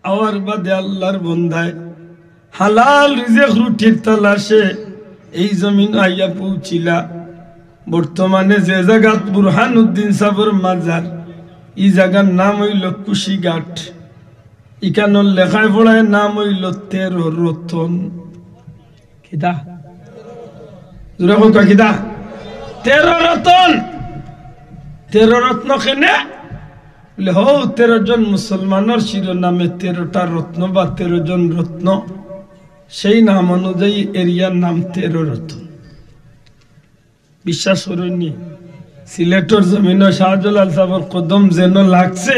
আওয়ার বাদে আল্লাহর বন্দায় হালাল রিজিক রুটির তালাশে এই জমিন আইয়া পৌঁছিলা। বর্তমানে যে জায়গা বুরহানুদ্দিন সাহেবের মাজার, এই জায়গার নাম হইল কুশিঘাট। ইকানোর লেখায় পড়ায় নাম হইল 13 রতন। কিদা জোরে হোক কিদা? 13 রতন। 13 রত্ন কেনে বলে হো 13 জন মুসলমানের শিরোনামে 13টা রত্ন বা 13 জন রত্ন, সেই নাম অনুযায়ী এরিয়ার নাম 13 রতন। বিশ্বাস করেননি? সিলেটের জমিনে শাহজালাল সাহেবের কদম যেন লাগছে,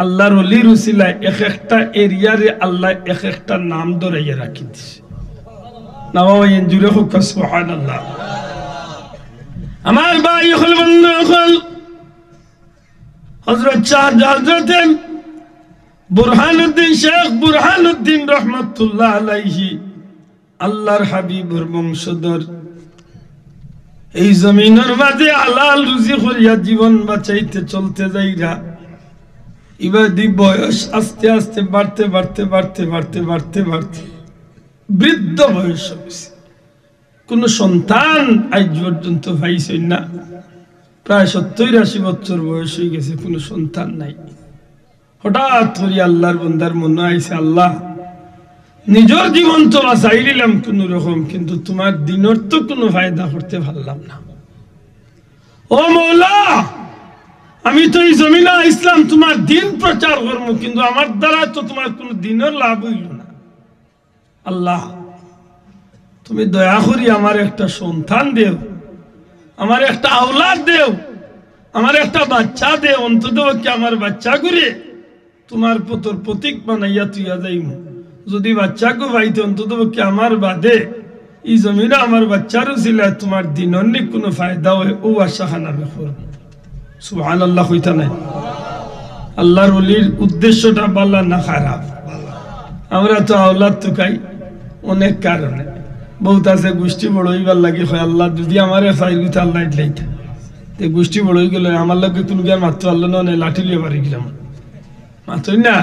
আল্লাহর ওলির উসিলায় এক একটা এরিয়ারে আল্লাহ এক একটা নাম ধরাইয়া রাখি দিছে। না বাবা জুড়ে হোক সুবহানাল্লাহ। আমার ভাই হল বন্ধু হল হযরত বুরহানুদ্দিন শেখ বুরহানুদ্দিন রহমাতুল্লাহ আলাইহি আল্লাহর হাবিবের বংশধর। এই জমিনের মাঝে হালাল রুজি করিয়া জীবন বাঁচাইতে চলতে যাইরা ইবাদি বয়স আস্তে আস্তে বাড়তে বাড়তে বাড়তে বাড়তে বাড়তে বাড়তে বৃদ্ধ বয়স হয়েছে। কোন সন্তান আজ পর্যন্ত পাইছেন না। প্রায় 70-80 বছর বয়স হয়ে গেছে, কোন সন্তান নাই। হঠাৎ করে আল্লাহর বান্দার মনে আইছে, আল্লাহ নিজের জীবন তো বাঁচাই নিলাম কোন রকম, কিন্তু তোমার দিনের তো কোনো ফায়দা করতে পারলাম না। ও মৌলা, আমি তো এই জমিনে ইসলাম তোমার দিন প্রচার করবো, কিন্তু আমার দ্বারা তো তোমার কোনো দিনের লাভ হইল না। আল্লাহ তুমি দয়া করি আমার একটা সন্তান দেও, আমার একটা আওলাদ দেও, আমার একটা বাচ্চা দেও, অন্তত কি আমার বাচ্চা করে তোমার পতর প্রতীক বানাইয়া তুইয়া যাইম। যদি বাচ্চা গো ভাইতে অন্তত কি আমার বাদে এই জমিনে আমার বাচ্চারও ছিল তোমার দিনের নি কোনো ফায়দা হয়, ও আশা খানা করব। সুবহানাল্লাহ হইতা নাই? আল্লাহর ওলির উদ্দেশ্যটা ভালো না খারাপ? আমরা তো আওলাদ তুকাই অনেক কারণে। বহুত আছে গোষ্ঠী বড় হইবার লাগে হয় আল্লাহ যদি আমার চাই গুছে আল্লাহ ইটলাইতে তে গোষ্ঠী বড় হয়ে গেলে আমার লাগে তুমি গিয়ে মাত্র আল্লাহ না লাঠি লিয়ে পারি গেলাম মাত্রই না।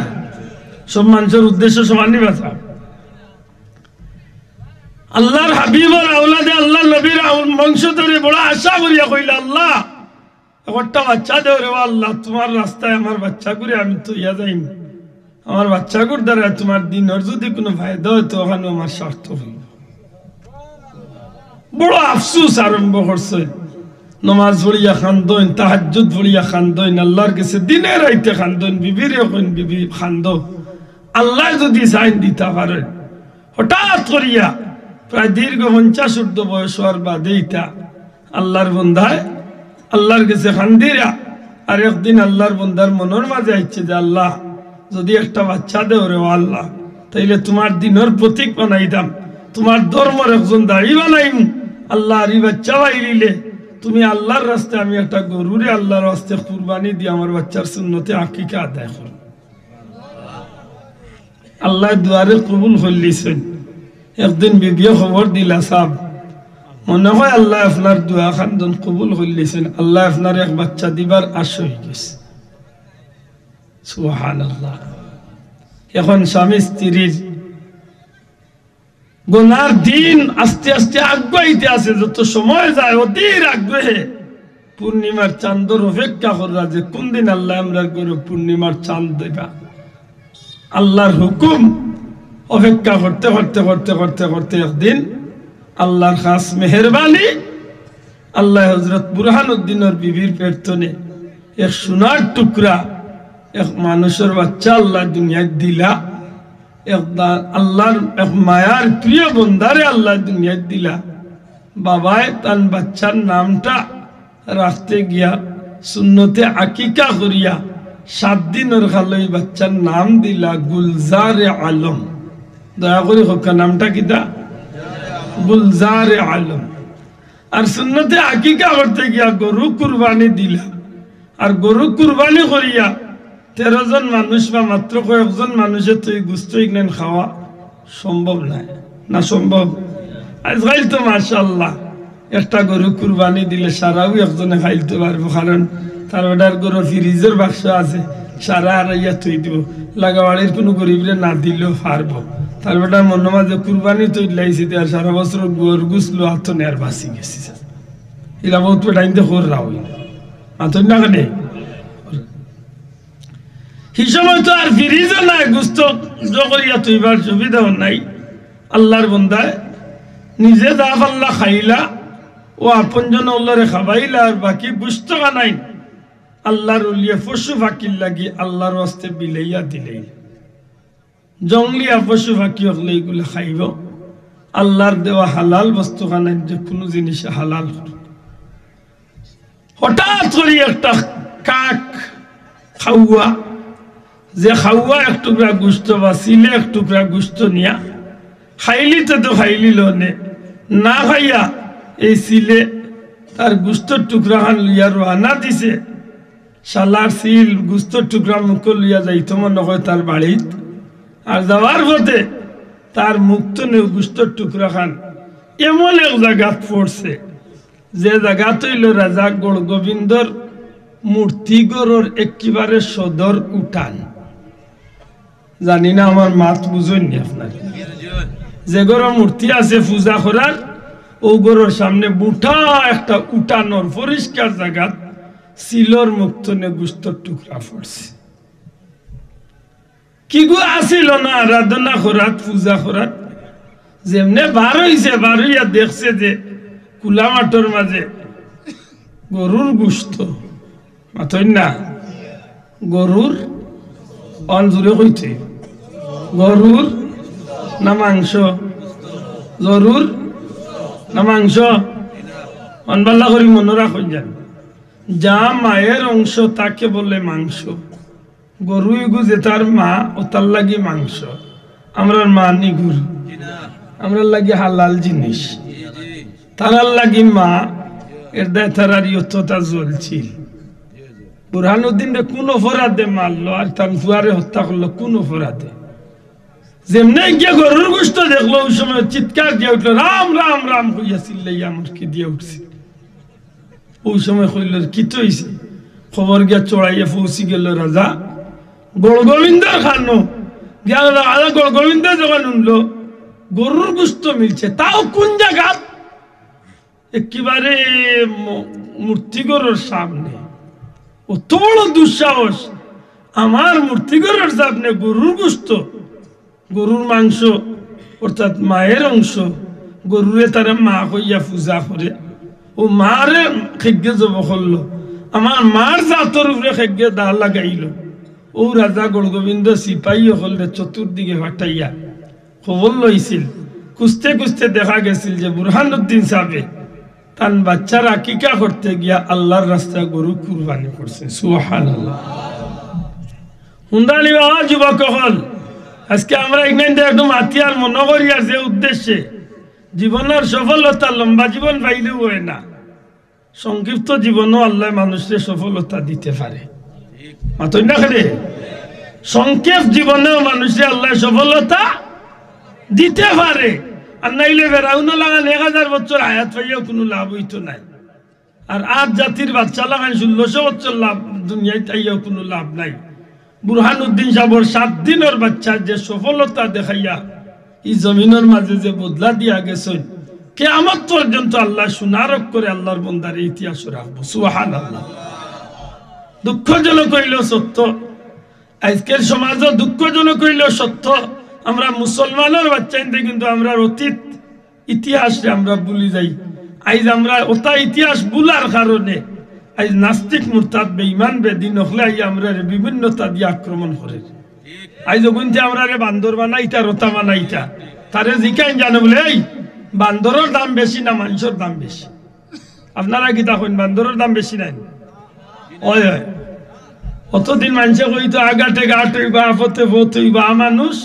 সব মানুষের উদ্দেশ্য সমানই বাঁচা। আল্লাহর হাবিবর আওলাদে আল্লাহ নবীর বংশধরে বড় আশা করিয়া কইলা আল্লাহ একটা বাচ্চা দেও রে আল্লাহ, তোমার রাস্তায় আমার বাচ্চা করে আমি তো ইয়া যাইম, আমার বাচ্চা করে দ্বারা তোমার দিনের যদি কোনো ফায়দা হয় তো ওখানে আমার স্বার্থ হইল। বড় আফসুস আরম্ভ করছে। নমাজ পড়িয়া খান্দন, তাহাজ্জুদ পড়িয়া খান্দন, আল্লাহর কাছে দিনে রাইতে খান্দন, বিবির এখন বিবি খান্দ। আল্লাহ যদি সাইন দিতে পারেন হঠাৎ করিয়া প্রায় দীর্ঘ 50 ঊর্ধ্ব বয়স হওয়ার বাদে ইটা আল্লাহর বন্ধায় আল্লাহর কাছে খান্দিরা। আর একদিন আল্লাহর বন্ধার মনের মাঝে আইছে যে আল্লাহ যদি একটা বাচ্চা দেও রে আল্লাহ, তাইলে তোমার দিনের প্রতীক বানাইতাম, তোমার ধর্মের একজন দাড়ি বানাইম। আল্লাহ আর বাচ্চা বাইরিলে তুমি আল্লাহর রাস্তায় আমি একটা গরুরে আল্লাহর রাস্তায় কুরবানি দিয়ে আমার বাচ্চার সুন্নতে আকিকা আদায় করব। আল্লাহ দুয়ারে কবুল করলিছেন। একদিন বিবিও খবর দিলা সাহেব মনে হয় আল্লাহ আপনার দোয়া খানজন কবুল করলিছেন, আল্লাহ আপনার এক বাচ্চা দিবার আশা হয়ে গেছে। সুবহানাল্লাহ। এখন স্বামী স্ত্রীর গুনার দিন আস্তে আস্তে আগ্রহীতে আছে, যত সময় যায় অধীর আগ্রহে পূর্ণিমার চাঁদর অপেক্ষা করা যে কোন দিন আল্লাহ আমরা করে পূর্ণিমার চাঁদ দেবা। আল্লাহর হুকুম অপেক্ষা করতে করতে করতে করতে করতে একদিন আল্লাহর খাস মেহরবানি আল্লাহ হযরত বুরহানুদ্দিনের বিবির পেটনে এক সোনার টুকরা এক মানুষের বাচ্চা আল্লাহ দুনিয়ায় দিলা। আল্লাহর এক মায়ার প্রিয় বন্দারে আল্লাহ দুনিয়ায় দিলা। বাবায় তার বাচ্চার নামটা রাখতে গিয়া সুন্নতে আকিকা করিয়া 7 দিনের খালই বাচ্চার নাম দিলা গুলজারে আলম। দয়া করে হোক নামটা কিতা? গুলজারে আলম। আর সুন্নতে আকিকা করতে গিয়া গরু কুরবানি দিলা। আর গরু কুরবানি করিয়া 13 জন মানুষ বা মাত্র কয়েকজন মানুষের তো এই গুস্ত ইগনেন খাওয়া সম্ভব নাই না? সম্ভব। আজকাল তো মাশাআল্লাহ একটা গরু কুরবানি দিলে সারাও একজনে খাইতে পারবো, কারণ তার ওটার গরু ফ্রিজের বাক্স আছে, সারা আড়াইয়া থই দিব। লাগাবাড়ির কোনো গরিবরে না দিলেও পারবো। তার ওটার মনে মাঝে কুরবানি তৈরি লাইছি আর সারা বছর গরু গুছলো হাত নেয়ার বাঁচি গেছি। এরা বহুত টাইমতে খোর রাও হাত না কেনে হিসময় তো আর ফ্রিজও নাই, গুস্ত করিয়া তৈবার সুবিধাও নাই। আল্লাহর বন্দায় নিজে যা পাল্লা খাইলা ও আপনজন আল্লাহরে খাবাইলা, আর বাকি বুঝতো নাই আল্লাহর উলিয়ে পশু ফাঁকির লাগি আল্লাহর হস্তে বিলাইয়া দিলেই। জঙ্গলিয়া পশু ফাঁকি হলে এগুলো খাইব। আল্লাহর দেওয়া হালাল বস্তু খানাই যে কোনো জিনিস হালাল। হঠাৎ করে একটা কাক খাওয়া যে খাওয়া এক টুকরা গুস্ত বা সিলে এক টুকরা গুস্ত নিয়া খাইলি তো খাইলি লনে না খাইয়া এই সিলে তার গুস্তর টুকরা খান লইয়া রানা দিছে। শালার সিল গুস্তর টুকরা মুখ লইয়া যাইতো মনে হয় তার বাড়িত। আর যাওয়ার পথে তার মুক্ত নেই গুস্তর টুকরা খান এমন এক জায়গাত পড়ছে যে জায়গা তৈল রাজা গড় গোবিন্দর মূর্তিগড়ের একেবারে সদর উঠান। জানি না আমার মাত বুঝেননি আপনার। যে গড়ের মূর্তি আছে পূজা করার ও গড়ের সামনে বুঠা একটা উঠানোর পরিষ্কার জায়গা সিলর মুক্ত নে গুস্তর টুকরা পড়ছে। কি গো আসিল না আরাধনা করাত পূজা করাত, যেমনে বার হইছে বার হইয়া দেখছে যে কুলা মাঠের মাঝে গরুর গুস্ত মাথই না গরুর অঞ্জুরে কইতে গরুর না মাংস, গরুর না মাংস অনবাল্লা করি মনে রাখুন যান। যা মায়ের অংশ তাকে বলে মাংস। গরু ইগু যে তার মা ও তার লাগি মাংস। আমরার মা নিগুর, আমরা লাগি হালাল জিনিস, তারার লাগি মা এর দেয় তারার ইয়তটা জ্বলছিল। বুরহানুদ্দিনরে কোন অপরাধে মারলো আর তার ফুয়ারে হত্যা করলো কোন অপরাধে? যেমনি গিয়ে গরুর গোশত দেখলো ওই সময় চিৎকার দিয়ে উঠলো, রাম রাম রাম কইয়া চিল্লাইয়া মুরকি দিয়ে উঠছে। ওই সময় কইল কি তো হইছে? খবর গিয়া চড়াইয়া পৌঁছি গেল রাজা গড়গোবিন্দর খানো গিয়া রাজা গড়গোবিন্দ যখন উঠলো গরুর গোশত মিলছে, তাও কোন জায়গা? একেবারে মূর্তিগরের সামনে। অত বড় দুঃসাহস, আমার মূর্তিগরের সামনে গরুর গোশত, গরুর মাংস অর্থাৎ মায়ের অংশ, গরুরে তারা মা কইয়া পূজা করে, ও মারে খেগে জব করলো, আমার মার জাতর উপরে খেগে দা লাগাইল। ও রাজা গড়গোবিন্দ সিপাহী হলে চতুর্দিকে ফাটাইয়া খবর লইছিল। খুঁজতে খুঁজতে দেখা গেছিল যে বুরহানুদ্দিন সাহেব তার বাচ্চার আকিকা করতে গিয়া আল্লাহর রাস্তায় গরু কুরবানি করছে। সুবহানাল্লাহ। হুন্দানি বাবা যুবক হল, আজকে আমরা এখানে একদম হাতিয়ার মনে করি আর যে উদ্দেশ্যে জীবনের সফলতা লম্বা জীবন পাইলেও হয় না, সংক্ষিপ্ত জীবনও আল্লাহ মানুষের সফলতা দিতে পারে। মাতই না খেলে সংক্ষেপ জীবনেও মানুষের আল্লাহ সফলতা দিতে পারে। আর নাইলে বেড়াউনো লাগান 1000 বছর হায়াত পাইয়াও কোনো লাভ হইতো নাই। আর আজ জাতির বাচ্চা লাগান 1600 বছর লাভ দুনিয়ায় তাইয়াও কোনো লাভ নাই। বুরহানুদ্দিন সাহেবের 7 দিনের বাচ্চা যে সফলতা দেখাইয়া এই জমিনের মাঝে যে বদলা দিয়া গেছেন, কিয়ামত পর্যন্ত আল্লাহ সুনারক করে আল্লাহর বন্দারে ইতিহাস রাখবো। সুবহানাল্লাহ। দুঃখজনক হইলেও সত্য, আজকের সমাজও দুঃখজনক হইলেও সত্য, আমরা মুসলমানের বাচ্চা কিন্তু আমরা অতীত ইতিহাসে আমরা ভুলি যাই। আজ আমরা ওটা ইতিহাস ভুলার কারণে আজ নাস্তিক মুরতাদ বেঈমান বেদিন হলে আমরা বিভিন্নতা দিয়ে আক্রমণ করে। আজ ওগুনতে আমরা বান্দর বানাইতা রতা বানাইতা তারে জিকাইন জানো বলে এই বান্দরের দাম বেশি না মানুষের দাম বেশি? আপনারা কি তখন বান্দরের দাম বেশি নাই? ওই অতদিন মানুষে কইতো আগাটে গাট হইবা আপতে ভোত হইবা মানুষ,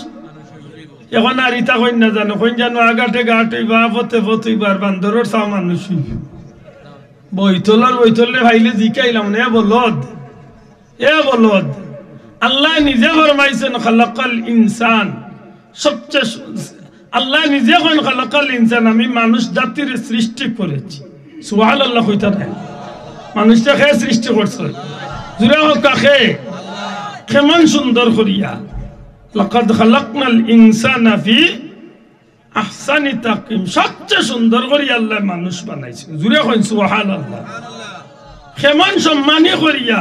এখন আর ইতা কইন না জানো, কইন জানো আগাটে গাট হইবা আপতে ভোত হইবা আর বান্দরের চাও মানুষ হইব। বইতলে ভাইলে জিকাইলাম এ বলদ, এ বলদ। আল্লাহ নিজে ফরমাইছেন খালাকাল ইনসান, সবচেয়ে আল্লাহ নিজে কইন খালাকাল ইনসান, আমি মানুষ জাতির সৃষ্টি করেছি। সুবহানাল্লাহ কইতা না, মানুষটা খেয়ে সৃষ্টি করছে জুড়ে হোক কাকে কেমন সুন্দর করিয়া। লাকাদ খালাকনাল ইনসানা ফি আহসানি তাকওয়িম, সবচেয়ে সুন্দর করিয়া আল্লাহ মানুষ বানাইছে। জুড়ে কইন সুবহানাল্লাহ। কেমন সম্মানী করিয়া।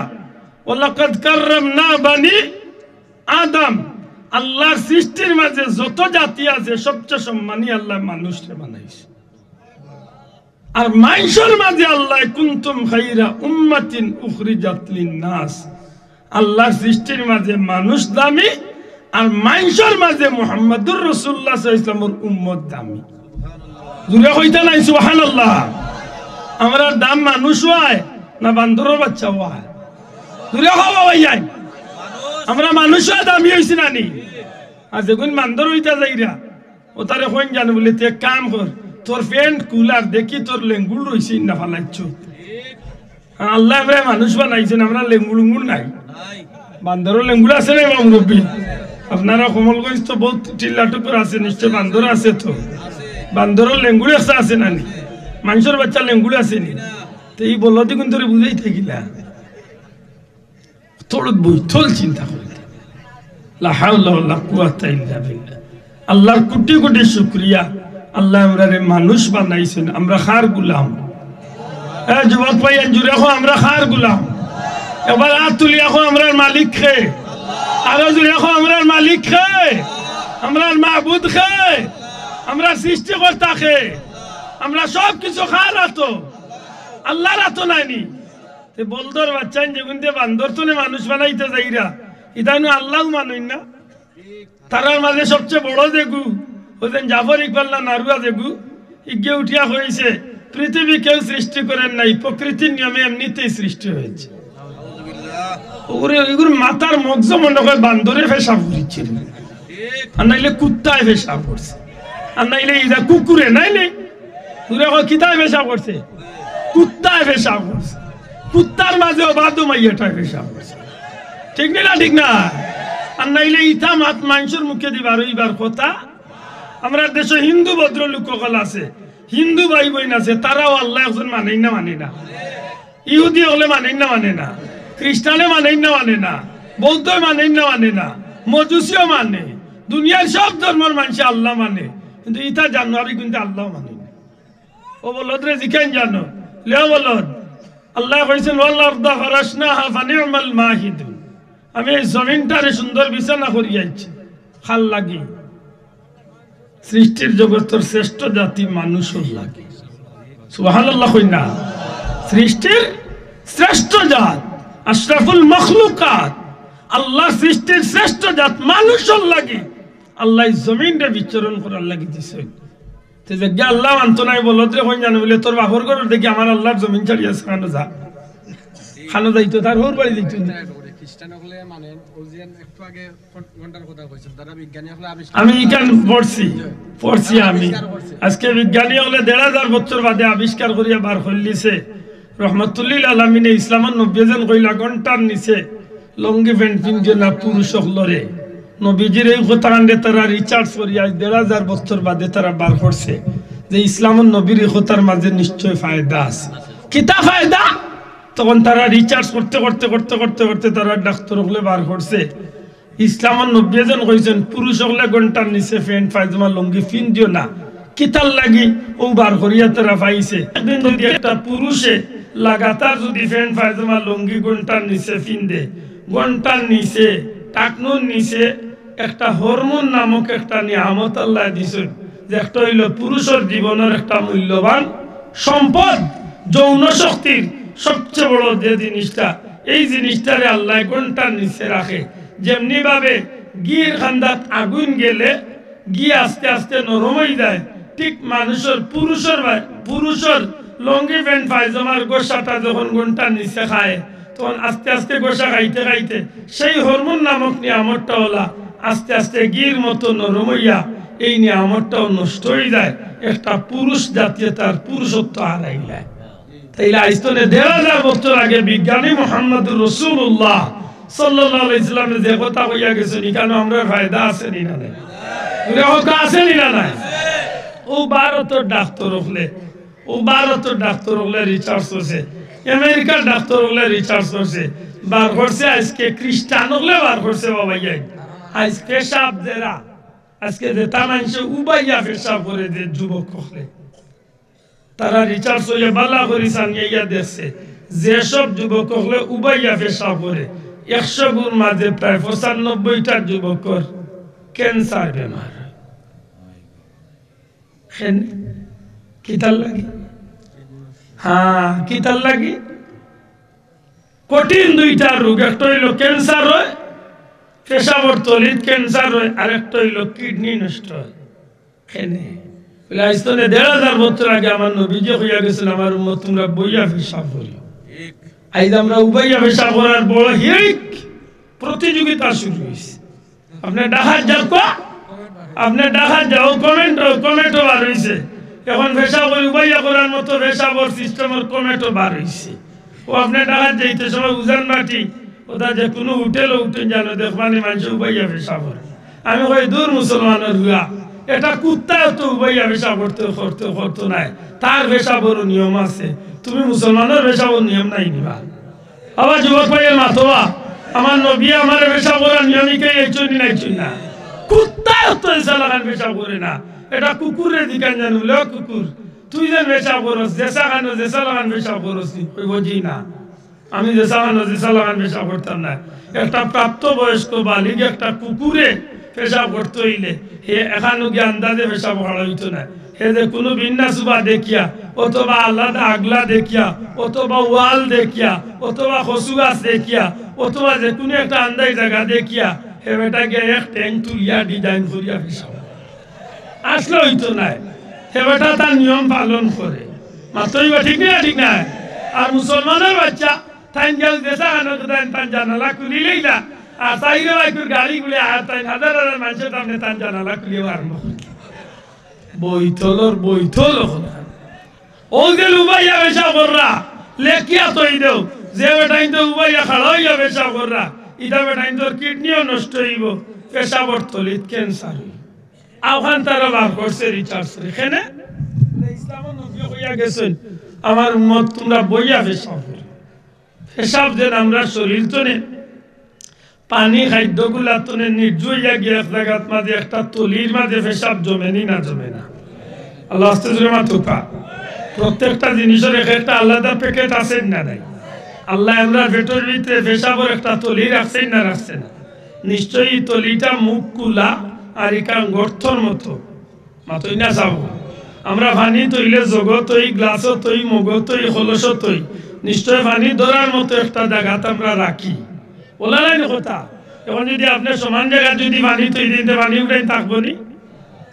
ওয়ালাকাদ কাররামনা বানি আদম, আল্লাহর সৃষ্টির মাঝে যত জাতি আছে সবচেয়ে সম্মানী আল্লাহ মানুষকে বানাইছে। আর মানুষের মাঝে আল্লাহ কুনতুম খাইরা উম্মাতিন উখরিজাত লিন-নাস, আল্লাহর সৃষ্টির মাঝে মানুষ দামি আর মানুষের মাঝে মুহাম্মদুর রাসূলুল্লাহ সাল্লাল্লাহু আলাইহি ওয়াসাল্লামের উম্মত দামি। জুড়ে কইতা নাই সুবহানাল্লাহ। আমরা দাম মানুষ হয় না বান্দরের বাচ্চা হয়? জুড়ে খাওয়া ভাইয়াই আমরা মানুষ হয় দামি হইছি না নি? আর যখন বান্দর হইতা যাইরা ও তারে কইন জানো বলে তে কাম কর, তোর ফ্যান্ট কুলার দেখি তোর লেঙ্গুল রইছে না ফালাইছ। আল্লাহ আমরা মানুষ বানাইছেন, আমরা লেঙ্গুল নাই। বান্দরের লেঙ্গুল আছে না মুরব্বী? আপনারা কমলগঞ্জ তো বহুত টিল্লাটুকুর আছে, নিশ্চয় বান্দর আছে। তো বান্দরের লেঙ্গুল আছে না নি? মানুষের বাচ্চা লেঙ্গুল আছে নি? তো এই বলদি কিন্তু বুঝাই থাকিলা তোর বৈঠল চিন্তা করি। লা হাওলা ওয়ালা কুওয়াতা ইল্লা বিল্লাহ। আল্লাহর কোটি কোটি শুকরিয়া, আল্লাহ আমরারে মানুষ বানাইছেন, আমরা খার গুলাম। যুবক ভাই জুড়ে আমরা খার গুলাম। এবার হাত তুলি এখন আমরার মালিক খে, আরো জুড়ে এখন আমরার মালিক খে, আমরার মাহবুদ খে, আমরা সৃষ্টিকর্তা খে, আমরা সব কিছু খার আতো আল্লাহর আতো নাইনি। বলদর বাচ্চা যেগুন দিয়ে বান্দর তো মানুষ বানাইতে যাইরা ইতাইনো আল্লাহ মানুষ না। তারার মাঝে সবচেয়ে বড় যেগু ওদের জাফর ইকবাল না নারুয়া যেগু ইগে উঠিয়া হয়েছে পৃথিবী কেউ সৃষ্টি করেন নাই, প্রকৃতির নিয়মে এমনিতেই সৃষ্টি হয়েছে। ওগুলো মাথার মগজ মনে করে বান্দরে পেশাব করছিল, আর নাইলে কুত্তায় পেশাব করছে, আর নাইলে ইদা কুকুরে নাইলে কিতায় পেশাব করছে, কুত্তায় পেশাব করছে। কুত্তার মাঝে বাদু মাইয়াটাই পেশাব করছে ঠিক না ঠিক না আর নাইলে ইটা মাত মানুষের মুখে দিবার ওইবার কথা আমরা দেশে হিন্দু ভদ্রলোক সকল আছে হিন্দু ভাই বোন আছে তারাও আল্লাহ একজন মানেই না ইহুদি হলে মানেই না খ্রিস্টানে মানেই না বৌদ্ধ মানেই না মজুসিও মানে দুনিয়ার সব ধর্মের মানুষ আল্লাহ মানে কিন্তু ইটা জানুয়ারি কিন্তু আল্লাহ মানে ও বলদ রে জিখান জানো লে বলদ আল্লাহ কইছেন ওয়াল আরদা ফারাশনাহা ফানি'মাল মাহিদুন আমি এই জমিনটারে সুন্দর বিছানা করিয়াছি খাল লাগি সৃষ্টির জগতের শ্রেষ্ঠ জাতি মানুষের লাগে সুবহানাল্লাহ কইনা সৃষ্টির শ্রেষ্ঠ জাত আশরাফুল মখলুকাত আল্লাহ সৃষ্টির শ্রেষ্ঠ জাত মানুষের লাগে আল্লাহ জমিনটা বিচরণ করার লাগি দিছেন তে যে আল্লাহ মানতো নাই বলদ রে কই জানো বলে তোর বাপর ঘর দেখি আমার আল্লাহর জমিন ছাড়িয়াছে খানো যাইতো তার হোর বাড়ি যাইতো খ্রিস্টান হলে মানে ওজিয়ান একটু আগে ঘন্টার কথা কইছেন তারা বিজ্ঞানী হলে আমি কেন পড়ছি আমি আজকে বিজ্ঞানী হলে ১৫০০ বছর বাদে আবিষ্কার করিয়া বার হইলিছে রহমাতুল্লিল আলামিনে ইসলামের ৯০ জন কইলা ঘন্টার নিচে লঙ্গি প্যান্ট পিনছে না পুরুষ হলরে নবীজির এই কথা কাণ্ডে তারা রিচার্জ করিয়া ১৫০০ বছর বাদে তারা বার করছে যে ইসলামের নবীর এই কথার মাঝে নিশ্চয় ফায়দা আছে কিতা ফায়দা তখন তারা রিচার্জ করতে তারা ডাক্তার হলে বার করছে ইসলামের ৯০ জন কইছেন পুরুষ হলে ঘন্টার নিচে প্যান্ট পায়জামা লঙ্গি পিন দিও না কিতাল লাগি ও বার করিয়া তারা পাইছে একদিন যদি একটা পুরুষে লাগাতার যদি প্যান্ট পায়জামা লঙ্গি ঘন্টার নিচে পিন দে ঘন্টার নিচে টাকনুর নিচে একটা হরমোন নামক একটা নিয়ামত আল্লাহ দিছেন যে একটা হইল পুরুষের জীবনের একটা মূল্যবান সম্পদ যৌন শক্তির সবচেয়ে বড় যে জিনিসটা এই জিনিসটারে আল্লাহ ঘন্টার নিচে রাখে যেমনি ভাবে গির খান্দাত আগুন গেলে ঘি আস্তে আস্তে নরম হয়ে যায় ঠিক মানুষের পুরুষের লঙ্গি প্যান্ট পায়জামার গোসাটা যখন ঘন্টার নিচে খায় তখন আস্তে আস্তে গোসা খাইতে সেই হরমোন নামক নিয়ামতটা ওলা আস্তে আস্তে গির মতো নরম হইয়া এই নিয়ামতটাও নষ্ট হয়ে যায় একটা পুরুষ জাতীয় তার পুরুষত্ব হারাই যায় তাইলে আইস্তনে ১৫০০ বছর আগে বিজ্ঞানী মুহাম্মদুর রাসূলুল্লাহ সাল্লাল্লাহু আলাইহি ওয়াসাল্লাম যে কথা কইয়া গেছেন এখানে আমরা ফায়দা আছে নি না নাই পুরা আছে নি না নাই ও ভারতের ডাক্তার হলে রিচার্জ করছে আমেরিকার ডাক্তার হলে রিচার্জ করছে বার করছে আজকে খ্রিস্টান হলে বার করছে বাবা যাই আজ পেশাব দেরা আজকে যেটা মানুষ উবাইয়া পেশাব করে যে যুবক হলে তারা রিচার্জ হইয়া বালা করি সানিয়া দেখছে যেসব যুবক হলে উবাইয়া পেশাব করে ১০০ গুণ মাঝে প্রায় ৯৫টা যুবকর ক্যান্সার বেমার কিতাল লাগি কিতাল লাগি কঠিন দুইটা রোগ একটা হইল ক্যান্সার হয় পেশাবর তলিত ক্যান্সার হয় আর একটা হইল কিডনি নষ্ট হয় খেনে ১৫০০ বছর আগে আমার নবীজি হইয়া গেছেন আমার উম্মত তোমরা বইয়া পেশাব করি আজ আমরা উবাইয়া পেশাব করার বড় হিরিক প্রতিযোগিতা শুরু হয়েছে আপনি ডাকাত যাও কমেন্টও বার হয়েছে এখন পেশাব উবাইয়া করার মতো পেশাবর সিস্টেমের কমেন্টও বার হয়েছে ও আপনি ডাকাত যাইতে সময় উজান মাটি ওটা যে কোনো হোটেলও উঠে জানো দেখবানি মানুষ উবাইয়া পেশাব করে আমি কই দূর মুসলমানের হুয়া এটা কুত্তাও তো উবাইয়া পেশাব করতে নাই তার পেশাবরও নিয়ম আছে তুমি মুসলমানের পেশাবর নিয়ম নাই নিবা আবার যুবক ভাইয়ের মাতোয়া আমার নবী আমার পেশাব করার নিয়মিকে এই চুনি নাই চুনি না কুত্তাও তো এসা লাগান পেশাব করে না এটা কুকুরের দিকান জানলে কুকুর তুই যেন পেশাব করস জেসা খানো জেসা লাগান পেশাব করস ওই বুঝি না আমি জেসা খানো জেসা লাগান পেশাব করতাম না একটা প্রাপ্তবয়স্ক বালিক একটা কুকুরে পেশাব করতে হইলে হে এখানো গিয়ে আন্দাজে পেশাব করা হইতো না হে যে কোনো বিন্যাসুবা দেখিয়া অথবা আলাদা আগলা দেখিয়া অথবা ওয়াল দেখিয়া অথবা খসু গাছ দেখিয়া অথবা যে কোনো একটা আন্দাজ জায়গা দেখিয়া হে বেটাকে এক ট্যাঙ্ক তুলিয়া ডিজাইন করিয়া পেশাব আসলে হইতো নাই হে বেটা তার নিয়ম পালন করে মাত্রই ঠিক না আর মুসলমানের বাচ্চা তাই গেল দেশা খানো তান জানালা খুলিলেই না আর তাইরে বাইকুর গাড়িগুলি আর তাই হাজার মানুষের সামনে তান জানালা খুলিয়ে আরম্ভ করে বইতল ও যে লুবাইয়া পেশা কররা লেখিয়া তৈ দেও যে বেটাইন তো উবাইয়া খাড়া হইয়া পেশাব কররা ইটা বেটাইন তোর কিডনিও নষ্ট হইব পেশাবর তলিত ক্যান্সার হইব আওখান তারা বার করছে রিচার্জ এখানে ইসলামের নবী হইয়া গেছেন আমার উম্মত তোমরা বইয়া পেশাব করো পেশাব যেন আমরা শরীর তনে পানি খাদ্যগুলা তনে নির্জইয়া গিয়ে এক জায়গার মাঝে একটা তলির মাঝে পেশাব জমেনি না জমে না আল্লাহ আস্তে জোরে মাতুকা প্রত্যেকটা জিনিসের একটা আলাদা প্যাকেট আছে না নাই আল্লাহ আমরা পেটের ভিতরে পেশাবর একটা তলি রাখছেন না রাখছে না নিশ্চয়ই তলিটা মুখ কুলা আর ইকান গর্থর মতো মাতই না যাবো আমরা পানি তৈলে জগৎ তৈ গ্লাস তৈ মগ তৈ কলস তৈ নিশ্চয় পানি ধরার মতো একটা জায়গাতে আমরা রাখি বলা নাই কথা এখন যদি আপনার সমান জায়গা যদি পানি তৈ দিতে পানি উঠাই থাকবো নি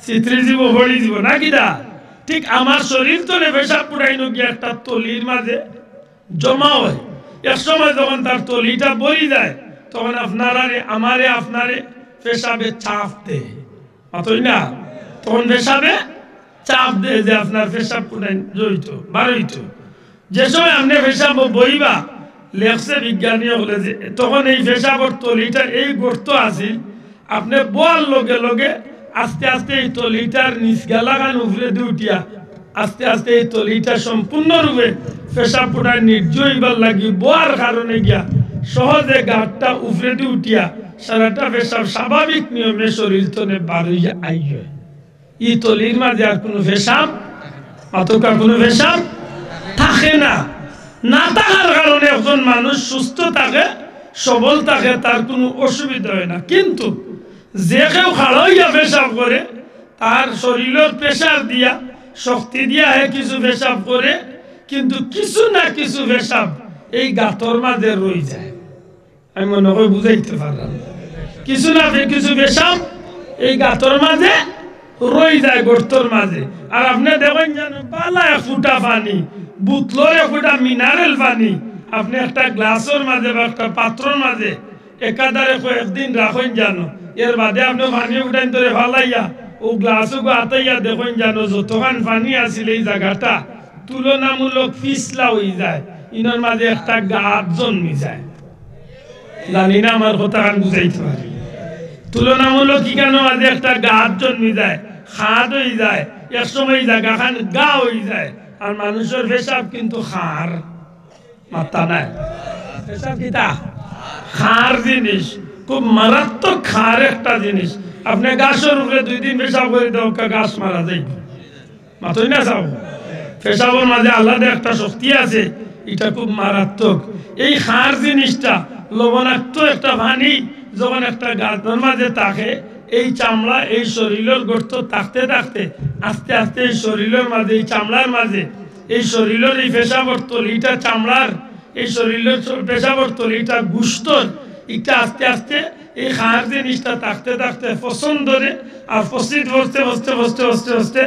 চিত্রি জীব ভরি জীব না কিনা ঠিক আমার শরীর তো পেশাব পুরাইনো গিয়ে একটা তলির মাঝে জমা হয় এক সময় যখন তার তলিটা বলি যায় তখন আপনারে পেশাবে চাপ দেয় অতই না তখন পেশাবে চাপ দেয় যে আপনার পেশাব পুরাই জড়িত বারইত যে সময় আপনি পেশাব বইবা লেখছে বিজ্ঞানী হলে যে তখন এই পেশাবর তলিটা এই গর্ত আছিল আপনি বোয়ার লগে লগে আস্তে আস্তে এই তলিটার নিচ গেলাগান উপরে দিয়ে উঠিয়া আস্তে আস্তে এই তলিটা সম্পূর্ণরূপে পেশাব পুরাই নির্জয়বার লাগি বোয়ার কারণে গিয়া সহজে গাঁটটা উপরে দিয়ে উঠিয়া সারাটা পেশাব স্বাভাবিক নিয়মে শরীর তনে বার হইয়া আইয় এই তলির মাঝে আর কোনো পেশাব অতকা কোনো পেশাব থাকে না না থাকার কারণে একজন মানুষ সুস্থ থাকে সবল থাকে তার কোনো অসুবিধা হয় না কিন্তু যে কেউ খাড়া হইয়া পেশাব করে তার শরীরের প্রেশার দিয়া শক্তি দিয়া কিছু পেশাব করে কিন্তু কিছু না কিছু পেশাব এই গাঁতর মাঝে রয়ে যায় আমি মনে হয় বুঝাইতে পারলাম কিছু না কিছু পেশাব এই গাঁতর মাঝে রয়ে যায় গর্তর মাঝে আর আপনি দেখেন জানো পালা এক ফুটা পানি বুতলোর এক ফুটা মিনারেল পানি আপনি একটা গ্লাসের মাঝে বা একটা পাত্রর মাঝে একাধারে কয়েকদিন রাখেন জানো এর বাদে আপনি পানি উঠাইন ধরে ফালাইয়া ও গ্লাসও আতাইয়া দেখেন জানো যতখান পানি আছিল এই জায়গাটা তুলনামূলক পিছলা হয়ে যায় ইনার মাঝে একটা গাছ জন্মি যায় জানি না আমার কথা বুঝাইতে পারি তুলনামূলক কি কেন মাঝে একটা গাছ জন্মি যায় খাদ হয়ে যায় এক সময় জায়গা খান গা হয়ে যায় আর মানুষের পেশাব কিন্তু খার মাত্রা নাই পেশাব কিতা খার জিনিস খুব মারাত্মক খার একটা জিনিস আপনি গাছের উপরে 2 দিন পেশাব করে দাও গাছ মারা যায় মাতই না যাও পেশাবের মাঝে আলাদা একটা শক্তি আছে এটা খুব মারাত্মক এই খার জিনিসটা লবণাক্ত একটা পানি যখন একটা গাছের মাঝে থাকে এই চামড়া এই শরীরের গর্ত থাকতে থাকতে আস্তে আস্তে এই শরীরের মাঝে এই চামড়ার মাঝে এই শরীরের এই পেশাবর তলিটা চামড়ার এই শরীরের পেশাবর তলিটা গুস্তর এটা আস্তে আস্তে এই খার জিনিসটা থাকতে থাকতে পছন্দ ধরে আর পচিত বসতে বসতে বসতে বসতে বসতে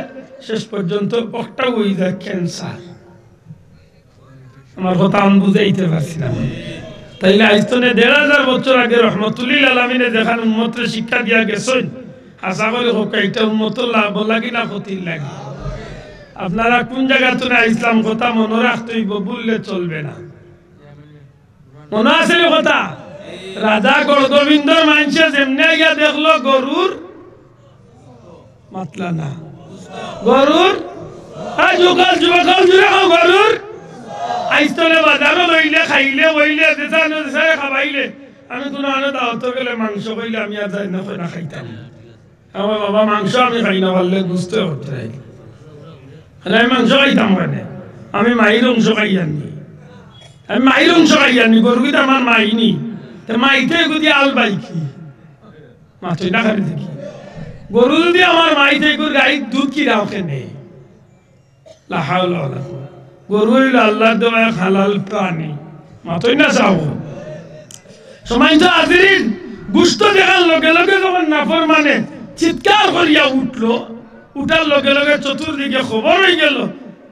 শেষ পর্যন্ত একটা হয়ে যায় ক্যান্সার আমার কথা আমি বুঝাইতে পারছি না তাইলে আইস্তনে 1500 বছর আগে রহমতুল্লিল আলমিনে যেখানে উম্মতের শিক্ষা দিয়া গেছেন আশা করি হোক এটা উম্মতের লাভ লাগি না ক্ষতির লাগি আপনারা কোন জায়গা থেকে ইসলাম কথা মনে রাখতেই বললে চলবে না মনে আছে কথা রাজা গড়গোবিন্দর মানুষে যেমনে গিয়া দেখলো গরুর মাতলা না গরুর যুগল যুবকল জুড়ে গরুর আইস্তলে বাজারও লইলে খাইলে বইলে দেশানো দেশায় খাবাইলে আমি কোনো আনো দাওয়াত গেলে মাংস কইলে আমি আর যাই না খাইতাম আমার বাবা মাংস আমি খাই না পারলে বুঝতে হতে আমি মাংস খাইতাম কেন আমি মায়ের অংশ খাই আনি আমি মায়ের অংশ খাই আনি গরুটা আমার মাইনি মাইতে যদি আল বাইকি মাছই না খাবি দেখি গরু যদি আমার মাইতে গাড়ির দুধ কি রাও কেনে গরু হইল আল্লাহ দেওয়া হালাল প্রাণী মাতই না চাও সময় তো আজির গুস্ত দেখার লগে লগে যখন নাফর মানে চিৎকার করিয়া উঠলো উঠার লগে লগে চতুর্দিকে খবর হয়ে গেল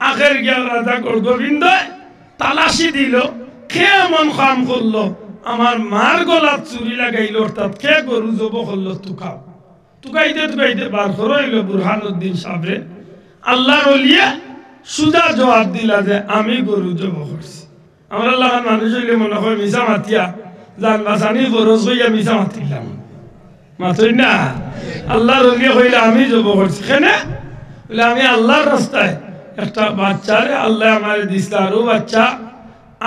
আখের গিয়া রাজা গোবিন্দ তালাশি দিল কে এমন কাম করলো আমার মার গলাত চুরি লাগাইল অর্থাৎ কে গরু জব করলো তুকাইতে বার করে হইল বুরহানুদ্দিন সাবরে আল্লাহর ওলিয়া সুজা জবাব দিলা যে আমি গরু জব করছি আমার আল্লাহ মানুষ হইলে মনে হয় মিশা মাতিয়া জান বাসানি বরজ হইয়া মিশা মাতিলাম মাতই না আল্লাহর ওলি হইলে আমি যাব করছি কেনে বলে আমি আল্লাহর রাস্তায় একটা বাচ্চারে আল্লাহ আমার দিছে আরো বাচ্চা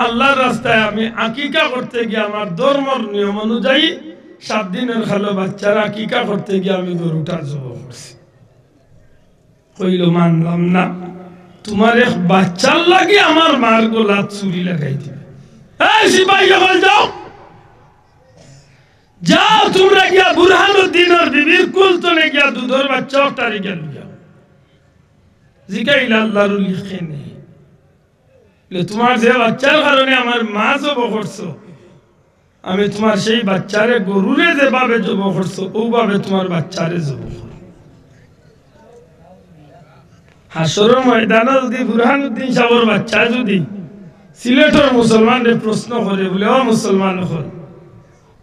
আল্লাহর রাস্তায় আমি আকিকা করতে গিয়ে আমার ধর্মের নিয়ম অনুযায়ী 7 দিনের খালো বাচ্চারা আকিকা করতে গিয়ে আমি গরুটা জব করছি কইল মানলাম না তোমার এক বাচ্চার লাগে আমার মার গোলাত চুরি লাগাই দিবে এই সিপাহী হল যাও যাও তোমরা গিয়া বুরহানুদ্দিনের বিবির কুলতনে গিয়া দুধের বাচ্চা তারি গেল জিকাইলা আল্লাহর লিখে নেই তোমার যে বাচ্চার কারণে আমার মা জব করছো আমি তোমার সেই বাচ্চারে গরুরে যেভাবে জব করছো ওভাবে তোমার বাচ্চারে জব করো হাসরের ময়দানে যদি বুরহানুদ্দিন সাহেবের বাচ্চা যদি সিলেটের মুসলমানদের প্রশ্ন করে বলে ও মুসলমান হল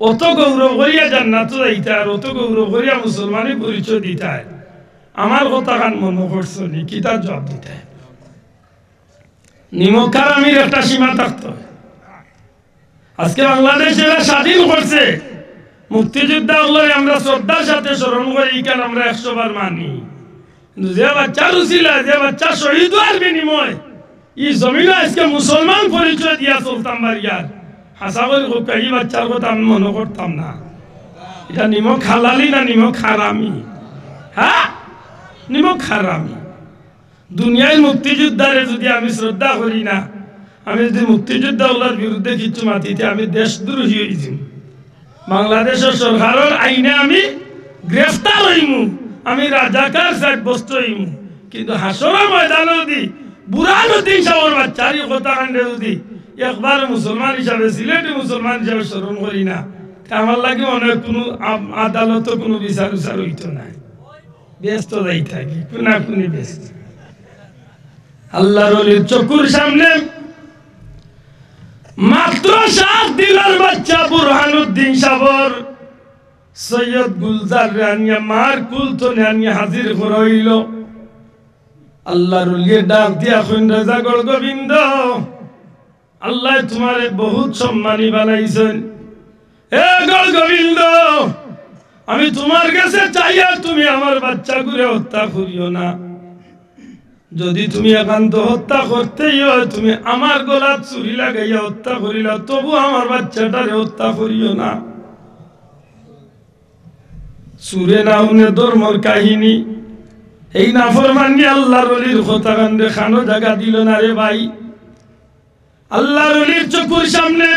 অত গৌরব করিয়া জান্নাত যাইতে আর অত গৌরব করিয়া মুসলমানের পরিচয় দিতে আমার কথা কান মনে করছো নি কি তার জবাব দিতে নিমক হারামির একটা সীমা থাকতো আজকে বাংলাদেশ এরা স্বাধীন করছে মুক্তিযোদ্ধা হলে আমরা শ্রদ্ধার সাথে স্মরণ করি কেন আমরা 100 বার মানি যে বাচ্চা রুচিলা যে বাচ্চা শহীদ হওয়ার বিনিময় এই জমিনে আজকে মুসলমান পরিচয় দিয়া চলতাম বাড়িয়ার হাসা করে এই বাচ্চার কথা আমি মনে করতাম না এটা নিমক হালালি না নিমক হারামি হ্যাঁ নিমক হারামি দুনিয়ায় মুক্তিযোদ্ধারে যদি আমি শ্রদ্ধা করি না আমি যদি মুক্তিযোদ্ধাগুলোর বিরুদ্ধে কিছু মাতিতে আমি দেশদ্রোহী হয়েছি বাংলাদেশের সরকারের আইনে আমি গ্রেফতার হইমু আমি রাজাকার সাব্যস্ত হইমু কিন্তু হাসরের ময়দানে যদি বুরহানুদ্দিন সাহেবের বাচ্চার কথা কাণ্ডে যদি একবার মুসলমান হিসাবে সিলেটি মুসলমান হিসাবে স্মরণ করি না আমার লাগে অনেক কোনো আদালত কোনো বিচার উচার হইতো না ব্যস্ত যাই থাকি কোনা কোনি ব্যস্ত আল্লাহর ওলির চকুর সামনে মাত্র 7 দিনের বাচ্চা বুরহানুদ্দিন সাহেবের সৈয়দ গুলজার রানিয়া মার কুলতনে আনিয়া হাজির করাইল আল্লাহর ওলির ডাক দিয়া কইন রাজা গড় গোবিন্দ আল্লাহ তোমারে বহুত সম্মানী বানাইছেন হে গড় গোবিন্দ আমি তোমার কাছে চাই আর তুমি আমার বাচ্চা করে হত্যা করিও না যদি তুমি একান্ত হত্যা করতেই হয় তুমি আমার গলা চুরি লাগাইয়া হত্যা করিলা তবু আমার বাচ্চাটারে হত্যা করিও না সুরে না উনে ধর্মর কাহিনী এই নাফরমানি আল্লাহর ওলির কথা কান্দে খানো জায়গা দিল না রে ভাই আল্লাহর ওলির চকুর সামনে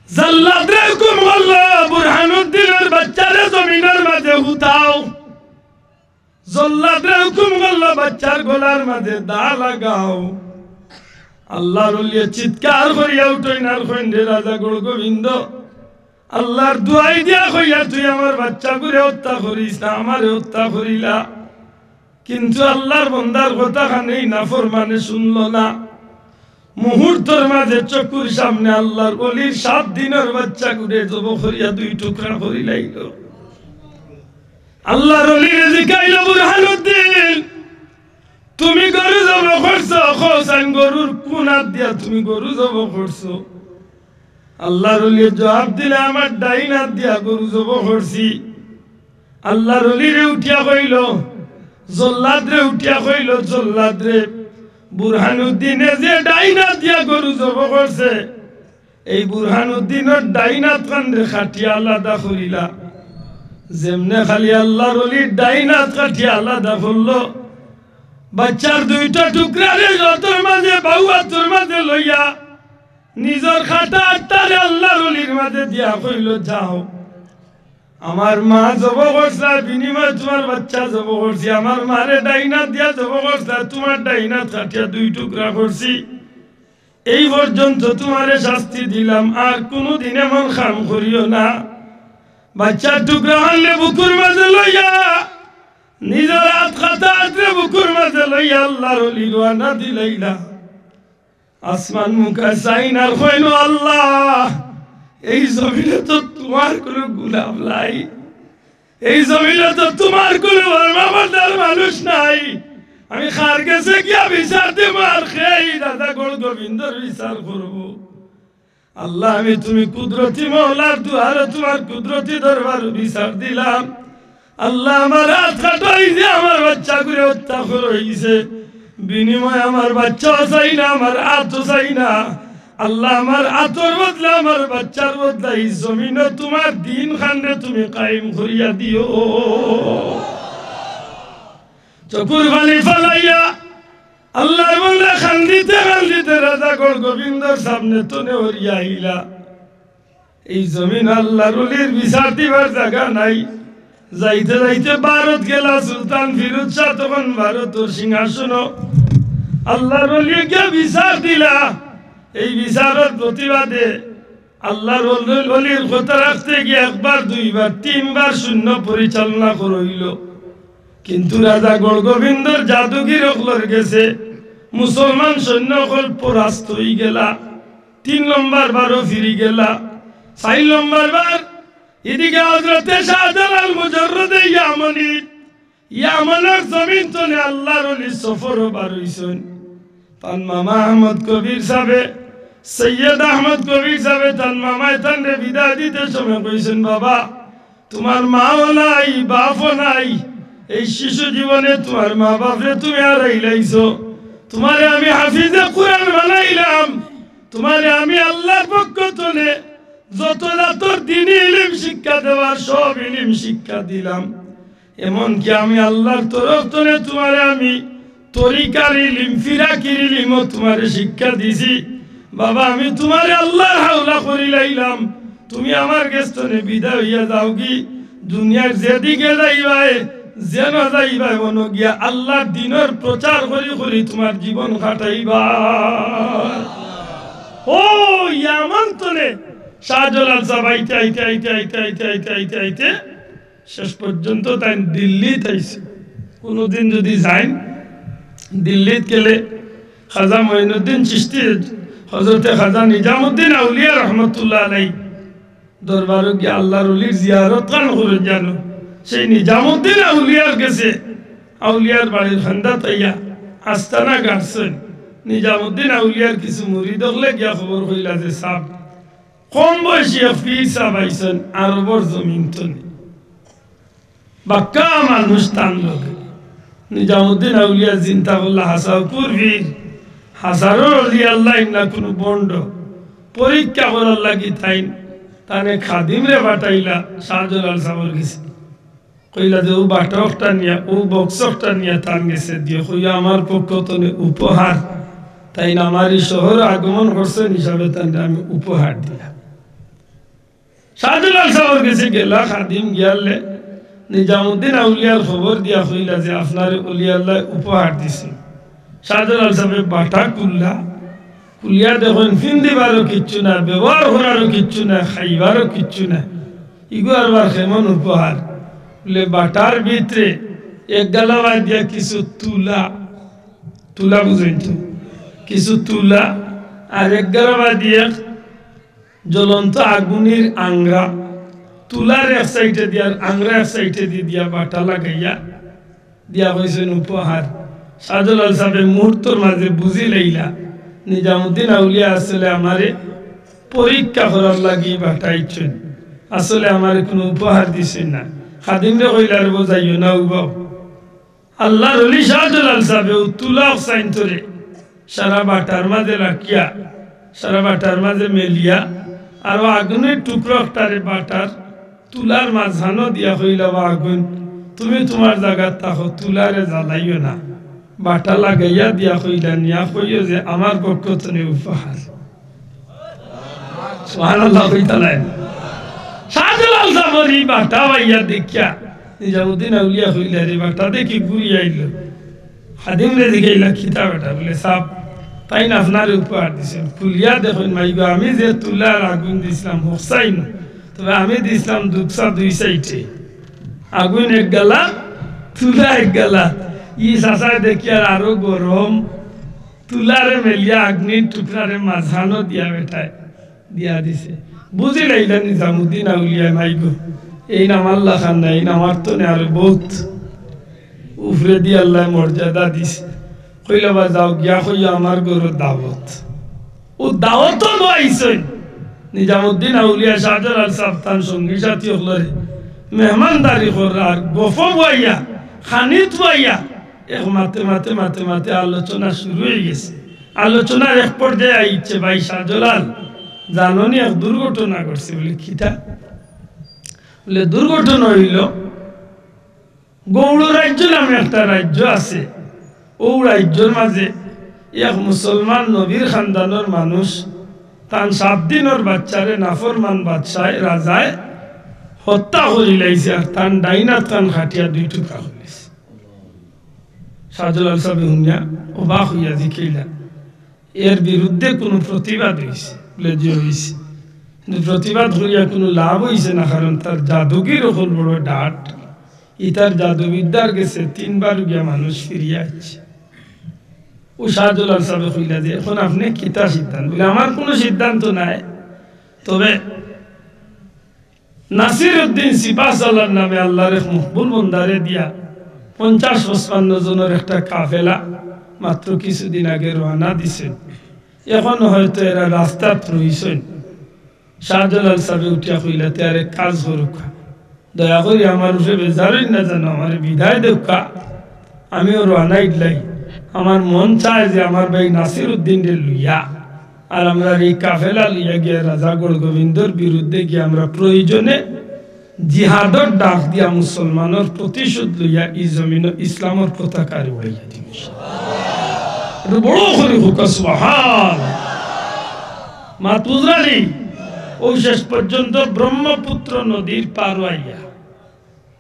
জাল্লাদরে হুকুম করলো বুরহানুদ্দিনের বাচ্চারে জমিনের মাঝে হুতাও জল্লাদরে হুকুম করলো বাচ্চার গলার মাঝে দা লাগাও আল্লাহর ওলি চিৎকার করিয়া উঠইন আর কইন রাজা গড় গোবিন্দ আল্লাহর দুয়াই দিয়া কইয়া তুই আমার বাচ্চা করে হত্যা করিস না আমারে হত্যা করিলা কিন্তু আল্লাহর বন্দার কথা খানেই নাফরমানে শুনলো না মুহূর্তের মাঝে চকুর সামনে আল্লাহর ওলির 7 দিনের বাচ্চা করে জব করিয়া 2 টুকরা করি লাইল আল্লাহর ওলির জিকাইল বুরহানুদ্দিন তুমি গরু জব করছো খোসান গরুর কোনাত দিয়া তুমি গরু জব করছো আল্লাহর ওলি জবাব দিলে আমার ডাইন হাত দিয়া গরু জব করছি আল্লাহর ওলিরে উঠিয়া কইল জল্লাদরে উঠিয়া কইল জল্লাদরে বুরহানুদ্দিনে যে ডাইন হাত দিয়া গরু জব করছে এই বুরহানুদ্দিনের ডাইন হাত কান্দে খাটিয়া আলাদা করিলা যেমনে খালি আল্লাহর ওলির ডাইন হাত কাটিয়া আলাদা করলো বাচ্চার 2টা টুকরা রে যতর মাঝে বাউয়াতর মাঝে লইয়া নিজের খাটা আটটারে আল্লাহর ওলির মাঝে দিয়া কইল যাও আমার মা জব করছে বিনিময় তোমার বাচ্চা জব করছি আমার মারে ডাইনা দিয়া জব করছে তোমার ডাইনা কাটিয়া 2 টুকরা করছি এই পর্যন্ত তোমারে শাস্তি দিলাম আর কোনোদিন এমন কাম করিও না বাচ্চার টুকরা আনলে বুকুর মাঝে লইয়া নিজের হাত খাটা আটরে বুকুর মাঝে লইয়া আল্লাহর ওলি রওনা দিলাইলা আসমান মুখা চাইন আর কইল আল্লাহ এই জমিনে তো তোমার কোন গুলাম নাই এই জমিনে তো তোমার কোন মানুষ নাই আমি খার গেছে গিয়া বিচার দেব আর খেয়ে দাদা গড় গোবিন্দর বিচার করব আল্লাহ আমি তুমি কুদরতি মওলার দুয়ারে তোমার কুদরতি দরবার বিচার দিলাম আল্লাহ আমার হাত কাটাই যে আমার বাচ্চা করে হত্যা করে হয়েছে বিনিময় আমার বাচ্চা চাই না আমার হাতও চাই না আল্লাহ আমার হাতর বদলা আমার বাচ্চার বদলা এই জমিনে তোমার দিন খান্ডে তুমি কায়েম করিয়া দিও চকুর পানি ফলাইয়া আল্লাহ বলে খান্দিতে খান্দিতে রাজা গড় গোবিন্দর সামনে তনে হরিয়া আইলা এই জমিন আল্লাহর ওলির বিচার দিবার জায়গা নাই যাইতে যাইতে ভারত গেলা সুলতান ফিরোজ শাহ তখন ভারতের সিংহাসন আল্লাহর ওলিকে বিচার দিলা এই বিচারের প্রতিবাদে আল্লাহর ওলির কথা রাখতে গিয়ে একবার দুইবার তিনবার শূন্য পরিচালনা করইল কিন্তু রাজা গড় গোবিন্দর জাদুগির অকলর গেছে মুসলমান সৈন্য অকল পরাস্ত হয়ে গেলা 3 নম্বর বারও ফিরি গেলা 4 নম্বর বার এদিকে হযরতে শাহজালাল মুজাররদে ইয়ামানের জমিন তনে আল্লাহর ওলি সফর বার হইছেন তান মামা আহমদ কবির সাহেব সৈয়দ আহমদ কবির সাহেব তান মামায় তানরে বিদায় দিতে সময় কইছেন বাবা তোমার মাও নাই বাপও নাই এই শিশু জীবনে তোমার মা বাপরে তুমি হারাইলাইছো তোমারে আমি হাফিজে কুরআন বানাইলাম তোমারে আমি আল্লাহর পক্ষ থেকে যত রাতর দিনই ইলম শিক্ষা দেওয়ার সব ইলম শিক্ষা দিলাম এমনকি আমি আল্লাহর তরফ থেকে তোমারে আমি তরিকার ইলম ফিরাকির ইলমও তোমারে শিক্ষা দিছি বাবা আমি তোমারে আল্লাহর হাওলা করিলাইলাম তুমি আমার কাছে বিদায় হইয়া যাও কি দুনিয়ার যেদিকে যাইবাই যেন যাইবাই মন গিয়া আল্লাহর দিনের প্রচার করি করি তোমার জীবন কাটাইবা ও ইয়ামান তনে শাহজালাল সাহেব আইতে আইতে আইতে আইতে আইতে আইতে আইতে আইতে শেষ পর্যন্ত তাই দিল্লিতে আইছে কোনোদিন যদি যাই দিল্লিতে গেলে খাজা মঈনুদ্দিন চিশতি হযরতে খাজা নিজামুদ্দিন আউলিয়া রহমতুল্লাহ আলাইহি দরবারে গিয়ে আল্লাহর ওলির জিয়ারত কান করে জানো সেই নিজামুদ্দিন আউলিয়ার কাছে আউলিয়ার বাড়ির খান্দা তাইয়া আস্তানা গাড়ছেন নিজামুদ্দিন আউলিয়ার কিছু মুরিদ হলে গিয়া খবর হইলা যে সাহেব কম বয়সী ফির সাহেব আইছেন আরবর জমিন তনে বাক্কা মানুষ টান লোক নিজামুদ্দিন আউলিয়া চিন্তা করলা হাসাউকুর ফির হাজারো অলি আল্লাহ না কোনো বন্ড পরীক্ষা করার লাগি তাইন তানে খাদিম রে বাটাইলা শাহজালাল সাহেবের গেছে কইলা যে ও বাটকটা নিয়া ও বক্সকটা নিয়া তান গেছে দিয়ে কইয়া আমার পক্ষ তনে উপহার তাই না আমার এই শহর আগমন করছেন হিসাবে তানে আমি উপহার দিলাম শাহজালাল সাহেবের গেছে গেলা খাদিম গিয়ালে নিজামুদ্দিন আউলিয়ার খবর দিয়া কইলা যে আপনার অলি আল্লাহ উপহার দিছে শাহজালাল সাহেব বাটা কুলিয়া দেখুন ফিন্দিবারও কিচ্ছু না ব্যবহার করারও কিচ্ছু না খাইবারও কিচ্ছু না ইগো আরবার কেমন উপহার বলে বাটার ভিতরে এক গালাবা দিয়া কিছু তুলা বুঝেন তো কিছু তুলা আর এক গালাবা দিয়া জ্বলন্ত আগুনের আংরা তুলার এক সাইডে দিয়া আংরা এক সাইডে দিয়া বাটা লাগাইয়া দিয়া হয়েছেন উপহার শাহজালাল সাহেব মুহূর্তর মাঝে বুঝি লইলা নিজামুদ্দিন আউলিয়া আসলে আমারে পরীক্ষা করার লাগি বাটাইছেন আসলে আমারে কোনো উপহার দিছেন না খাদিমরে কইলার বোঝাইও না উবাও আল্লাহর ওলি শাহজালাল সাহেব তুলা সাইন্তরে সারা বাটার মাঝে রাখিয়া সারা বাটার মাঝে মেলিয়া আর আগুনের টুকরোটারে বাটার তুলার মাঝখানো দিয়া কইলা আগুন তুমি তোমার জায়গা থাকো তুলারে জ্বালাইও না বাটা লাগাইয়া দিয়া কইলা নিয়া কইও যে আমার পক্ষ থেকে উপহার সুবহানাল্লাহ কইতালেন শাহজালাল সাহেবের এই বাটা ভাইয়া দেখিয়া নিজামুদ্দিন আউলিয়া কইলা রে বাটা দেখি ঘুরি আইল খাদিম রে দেখাইলা খিতা বেটা বলে সাহেব তাই না আপনার উপহার দিছেন খুলিয়া দেখুন মাইগো আমি যে তুলার আগুন দিছিলাম হোসাইন তবে আমি দিছিলাম দুঃখা 2 সাইডে আগুন এক গালা তুলা এক গালা ই সাসায় দেখিয়ার আরো গরম তুলারে মেলিয়া আগ্নির টুকরারে মাঝানো দিয়া বেটায় দিয়া দিছে বুঝি লাইলা নিজামুদ্দিন আউলিয়া মাইগো এই নাম আল্লাহ খান না এই নাম আর তো আরো বহুত উফরে দিয়ে আল্লাহ মর্যাদা দিছে কইলা বা যাও গিয়া কইয়া আমার গরু দাওয়াত ও দাওয়াতও লইছেন নিজামুদ্দিন আউলিয়া শাহজালাল সাহেব তার সঙ্গী সাথী হলরে মেহমানদারি করার গফ বইয়া খানিত বইয়া এক মাতে মাতে মাতে মাতে আলোচনা শুরু হয়ে গেছে আলোচনার এক পর্যায়ে আইছে ভাই শাহজালাল জাননি এক দুর্ঘটনা করছে বলে কিটা বলে দুর্ঘটনা হইল গৌড় রাজ্য নামে একটা রাজ্য আছে ও রাজ্যের মাঝে এক মুসলমান নবীর খানদানের মানুষ তান 7 দিনের বাচ্চারে নাফরমান বাদশায় রাজায় হত্যা করে লাইছে আর তান ডাইনা তান খাটিয়া 2 টুকরা হইছে শাহজালাল সাহেব হুনিয়া অবাক হইয়া জিকিলা এর বিরুদ্ধে কোনো প্রতিবাদ হইছে বলে যে হইছে কিন্তু প্রতিবাদ করিয়া কোনো লাভ হইছে না কারণ তার জাদুগির ওপর বড় ডাট ইতার জাদুবিদ্যার গেছে 3 বার গিয়া মানুষ ফিরিয়া আসছে ও শাহজালাল সাহেব কইলা যে এখন আপনি কিতা সিদ্ধান্ত বলে আমার কোনো সিদ্ধান্ত নাই তবে নাসিরউদ্দিন সিপাহসালার নামে আল্লাহর এক মকবুল বান্দারে দিয়া 50-55 জনের একটা কাফেলা মাত্র কিছুদিন আগে রওনা দিছেন এখন হয়তো এরা রাস্তাত রইছেন শাহজালাল সাহেব উঠিয়া কইলা তারে কাজ করুক দয়া করে আমার উপরে বেজারই না জানো আমার বিদায় দেউকা আমিও রওনা ইডলাই আমার মন চায় যে আমার ভাই নাসিরউদ্দিন রে লইয়া আর আমরা এই কাফেলা লইয়া গিয়ে রাজাগড় গোবিন্দর বিরুদ্ধে গিয়ে আমরা প্রয়োজনে জিহাদর ডাক দিয়া মুসলমানের প্রতিশোধ লইয়া এই জমিন ইসলামের পতাকা উড়াইয়া দিম বড় করে হোক সুবহান মাতুজরালি ও শেষ পর্যন্ত ব্রহ্মপুত্র নদীর পার হইয়া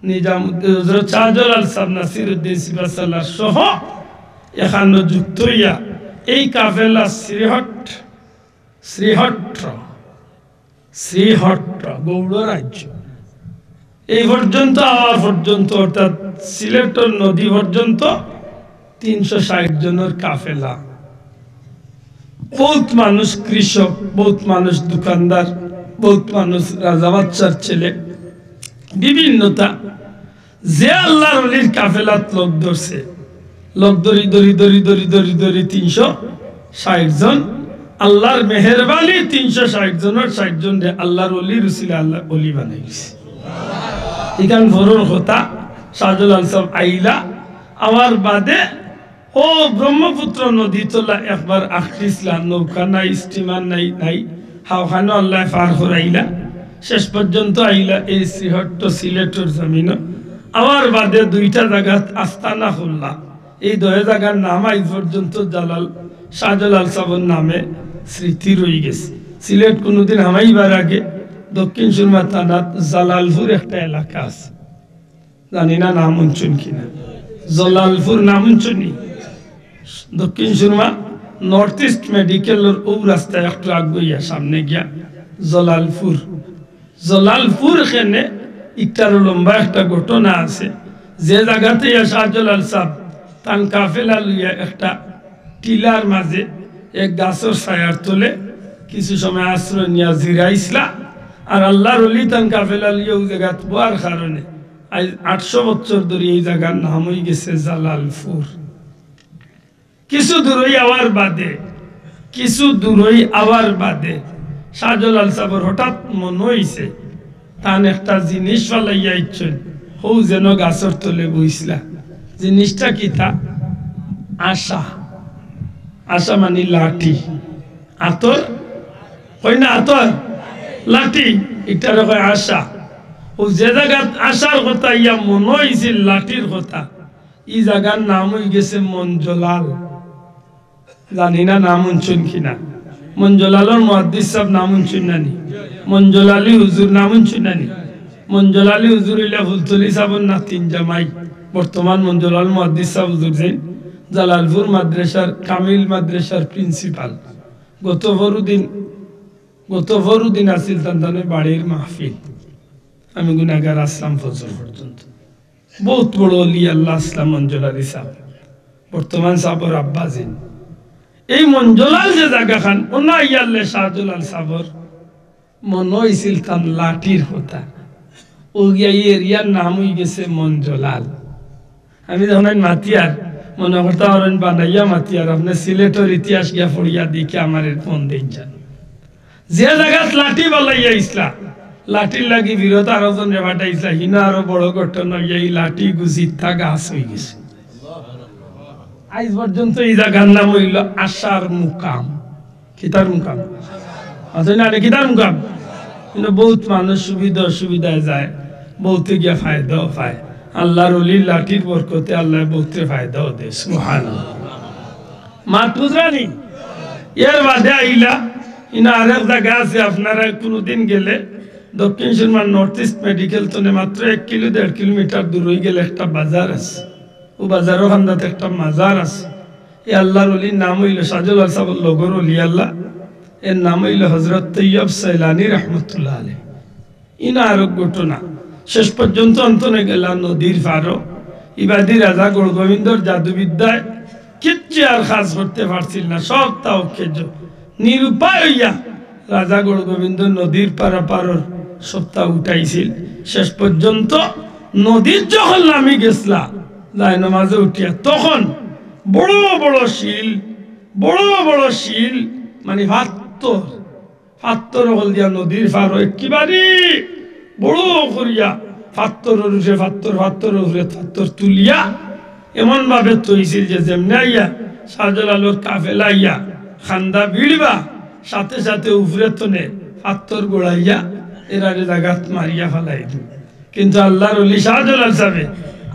নিজামুদ্দিন হযরত শাহজালাল সাহেব নাসিরউদ্দিন সিপাহসালার সহ এখানে যুক্ত হইয়া এই কাফেলা শ্রীহট্ট গৌড় রাজ্য এই পর্যন্ত আওয়ার পর্যন্ত অর্থাৎ সিলেটের নদী পর্যন্ত 360 জনের কাফেলা বহুত মানুষ কৃষক বহুত মানুষ দোকানদার বহুত মানুষ রাজা বাদশার ছেলে বিভিন্নতা যে আল্লাহর ওলির কাফেলাত লোক ধরছে লোক দরি দরি দরি দরি দরি দরি 360 জন আল্লাহর মেহেরবানি 360 জনের 60 জন আল্লাহর ওলি রসুল আল্লাহ ওলি বানাইছে এখান ভোরের কথা শাহজালাল সাহেব আইলা আমার বাদে ও ব্রহ্মপুত্র নদী তোলা একবার আখরিসলা নৌকা নাই স্টিমার নাই নাই হাওখানো আল্লাহ পার করাইলা শেষ পর্যন্ত আইলা এই শ্রীহট্ট সিলেটের জমিন আমার বাদে 2টা জায়গা আস্তানা খুললা এই 2 জায়গার নাম আজ পর্যন্ত শাহজালাল সাহেবের নামে স্মৃতি রয়ে গেছে সিলেট কোনোদিন হামাইবার আগে দক্ষিণ সুরমা থানাত জালালপুর একটা এলাকা আছে জানি না নাম শুনছেন কিনা জালালপুর নাম শুনছনি দক্ষিণ সুরমা নর্থ ইস্ট মেডিকেলের ও রাস্তায় একটু আগুইয়া সামনে গিয়া জালালপুর এখানে একটার লম্বা একটা ঘটনা আছে যে জায়গাতে শাহজালাল সাহেব তান কাফেলা লইয়া একটা টিলার মাঝে এক গাছের ছায়ার তলে কিছু সময় আশ্রয় নিয়া জিরাইছিলা আর আল্লাহর ওলি তান কাফেলা লইয়া ওই জায়গা বোয়ার কারণে আজ 800 বছর ধরে এই জায়গার নাম হয়ে গেছে জালালপুর কিছু দূরই আওয়ার বাদে শাহজালাল সাহেবের হঠাৎ মনে হইছে তান একটা জিনিস ফালাইয়া ইচ্ছেন হৌ যেন গাছের তলে বইছিলা জিনিসটা কি তা আশা মানে লাঠি আতর কই না আতর লাঠি এটার কয় আশা ও যে জায়গাত আশার কথা ইয়া মনে হইছিল লাঠির কথা এই জায়গার নাম হয়ে গেছে মঞ্জলাল জানি না নাম শুনছেন কিনা মঞ্জলালর মুহাদ্দিস সাহেব নাম শুনছেন নানি মঞ্জলালি হুজুর নাম শুনছেন নানি মঞ্জলালি হুজুর ইলা ফুলতলি সাহেবের নাতিন জামাই বর্তমান মঞ্জলাল মুহাদ্দিস সাহেব হুজুর যেন জালালপুর মাদ্রাসার কামিল মাদ্রাসার প্রিন্সিপাল গত ফরুদিন আসিল তাদের বাড়ির মাহফিল আমি গুনাহগার আসলাম ফজর পর্যন্ত বহুত বড় অলি আল্লাহ আসলাম মঞ্জলালি সাহেব বর্তমান সাহেবের আব্বা যেন এই মঞ্জলাল যে জায়গা খান ওনা ইয়াল্লে শাহজালাল সাহেবের মনে হয়েছিল তার লাঠির কথা ও গিয়া এরিয়ার নাম হয়ে গেছে মঞ্জলাল আমি যখন মাতিয়ার মনে করতে পারেন বানাইয়া মাতিয়ার আপনার সিলেটের ইতিহাস গিয়া পড়িয়া দিকে আমার ফোন দিন যান যে জায়গাত লাঠি বলাইয়া ইসলা লাঠির লাগি বিরত আরো জন রেবাটা ইসলা হিনা আরো বড় ঘটনা এই লাঠি গুছি তা গাছ হয়ে গেছে আজ পর্যন্ত এই জায়গার নাম হইল আশার মুকাম কিতার মুকাম আছে না কিতার মুকাম কিন্তু বহুত মানুষ সুবিধা অসুবিধায় যায় বহুতে গিয়া ফায়দাও পায় আল্লাহর ওলির লাঠির বরকতে আল্লাহ বহুতে ফায়দাও দেয় সুবহানাল্লাহ মাত বুঝরানি এর বাদে আইলা ইনা আরেক জায়গা আছে আপনারা কোনোদিন গেলে দক্ষিণ সুরমার নর্থ ইস্ট মেডিকেল তো মাত্র 1 কিলো 1.5 কিলোমিটার দূর হয়ে গেলে একটা বাজার আছে ও বাজারও খান্দাতে একটা মাজার আছে এই আল্লাহর ওলির নাম হইল সাজুল সাহেবের লগর ওলি আল্লাহ এর নাম হইল হযরত তৈয়ব সাইলানি রহমতুল্লাহ আলাইহি ইনা আরেক ঘটনা শেষ পর্যন্ত অন্তনে গেল নদীর পারো ইবাদি রাজা গড়গোবিন্দর জাদুবিদ্যায় কিচ্ছু আর কাজ করতে পারছিল না সব তাও খেজ নিরুপায় হইয়া রাজা গড়গোবিন্দ নদীর পারাপারর সপ্তাহ উঠাইছিল শেষ পর্যন্ত নদীর যখন নামি গেছলা যায় নামাজে উঠিয়া তখন বড় বড় শিল মানে ফাত্তর হল দিয়া নদীর পারো একেবারে বড় করিয়া ফাত্তর তুলিয়া এমন ভাবে তৈছিল যে যেমনি আইয়া শাহজালালোর কাফেলা আইয়া খান্দা ভিড়বা সাথে সাথে উফরে তনে ফাত্তর গোড়াইয়া এরারে জাগাত মারিয়া ফেলাই দিল কিন্তু আল্লাহর ওলি শাহজালাল সাহেব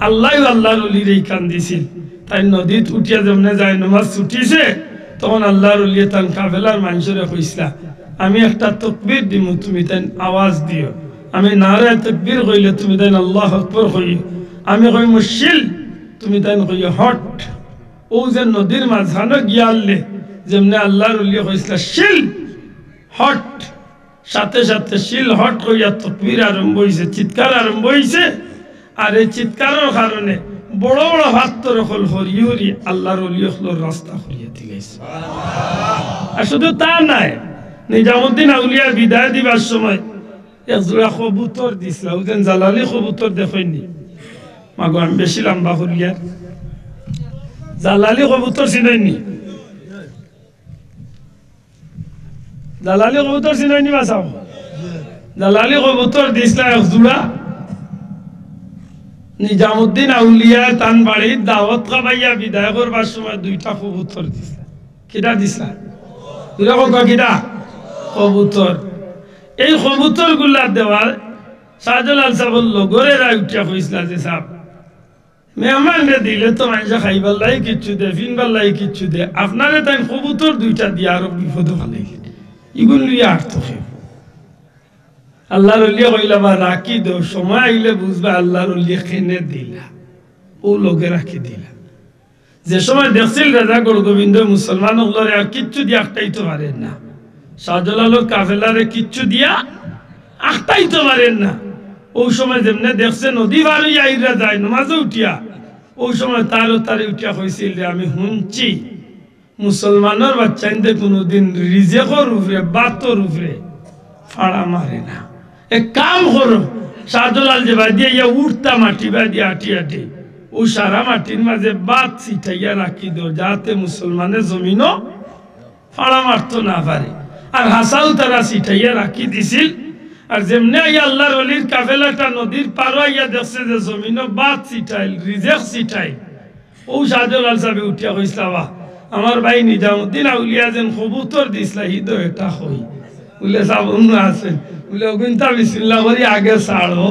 আল্লাহর ওলির এই কান দিছিল তাই নদীত উঠিয়া যেমনে যায় নামাজ ছুটিছে তখন আল্লাহর ওলি তান কাফেলার মানুষরে কইসলা আমি একটা তাকবীর দিমু তুমি তাই আওয়াজ দিও আমি নারে তাকবীর কইলে তুমি তাই আল্লাহু আকবার কইও আমি কইমু শিল তুমি তাই কইও হট ও যে নদীর মাঝখানে গিয়ালে যেমনে আল্লাহর ওলি কইসলা শিল হট সাথে সাথে শিল হট কইয়া তাকবীর আরম্ভ হইছে চিৎকার আরম্ভ হইছে আর এই চিৎকারের কারণে বড় বড় ফাত্তর হল হরি আল্লাহর ওলি হলোর রাস্তা খুলিয়ে দিয়েছে আর শুধু তা নাই নিজামুদ্দিন আউলিয়ার বিদায় দিবার সময় এক জোড়া কবুতর দিছিল ওজন জালালি কবুতর দেখেননি মাগো আমি বেশি লম্বা হলিয়ার জালালি কবুতর চিনেননি জালালি কবুতর চিনেননি বাসাও জালালি কবুতর দিছিল এক জোড়া নিজামুদ্দিন আউলিয়া তান বাড়ির দাওয়াত খাবাইয়া বিদায় করবার সময় 2টা কবুতর দিছিল কিটা দিছিল দুটা কিটা কবুতর এই কবুতর গুলা দেওয়ার শাহজালাল সাহেবের লগরেরা উঠিয়া কইছিল যে সাহেব মেহমান রে দিলে তো মানুষ খাইবার লাই কিচ্ছু দে ফিনবার লাই কিচ্ছু দে আপনারে তাই কবুতর 2টা দিয়া আরো বিপদ ভালাই ইগুন লইয়া আর্থ খেয়ে আল্লাহর ওলি কইলা বা রাখি দো সময় আইলে বুঝবা আল্লাহর ওলি খেনে দিলা ও লোকে রাখি দিলা যে সময় দেখছিল রাজা গড়গোবিন্দ মুসলমান হলরে আর কিচ্ছু দিয়ে আটকাইতে পারেন না শাহজালালের কাফেলারে কিচ্ছু দিয়া আটকাইতে পারেন না ওই সময় যেমনে দেখছে নদী পার হইয়া আইরা যায় নামাজে উঠিয়া ওই সময় তারে উঠিয়া কইছিল যে আমি শুনছি মুসলমানের বাচ্চাইন্দে কোনোদিন রিজেকর উপরে বাতর উপরে ফাড়া মারে না এক কাম করো শাহজালাল যে বাদিয়া ইয়া উঠতা মাটি বাদিয়া আটি ও সারা মাটির মাঝে বাত ছিটাইয়া রাখি দো যাতে মুসলমানের জমিনও ফাড়া মারতো না পারে আর হাসাও তারা ছিটাইয়া রাখি দিছিল আর যেমনে আইয়া আল্লাহর ওলির কাফেলাটা নদীর পারো আইয়া দেখছে যে জমিনও বাত ছিটাইল রিজেক ছিটাইল ও শাহজালাল সাহেব উঠিয়া কইসলা বাহ আমার ভাই নিজামুদ্দিন আউলিয়া যেন কবুতর দিসলা হিদ এটা হই বলে সব অন্য আছেন বলে ওগুনটা বিসমিল্লাহ করি আগে ছাড়ো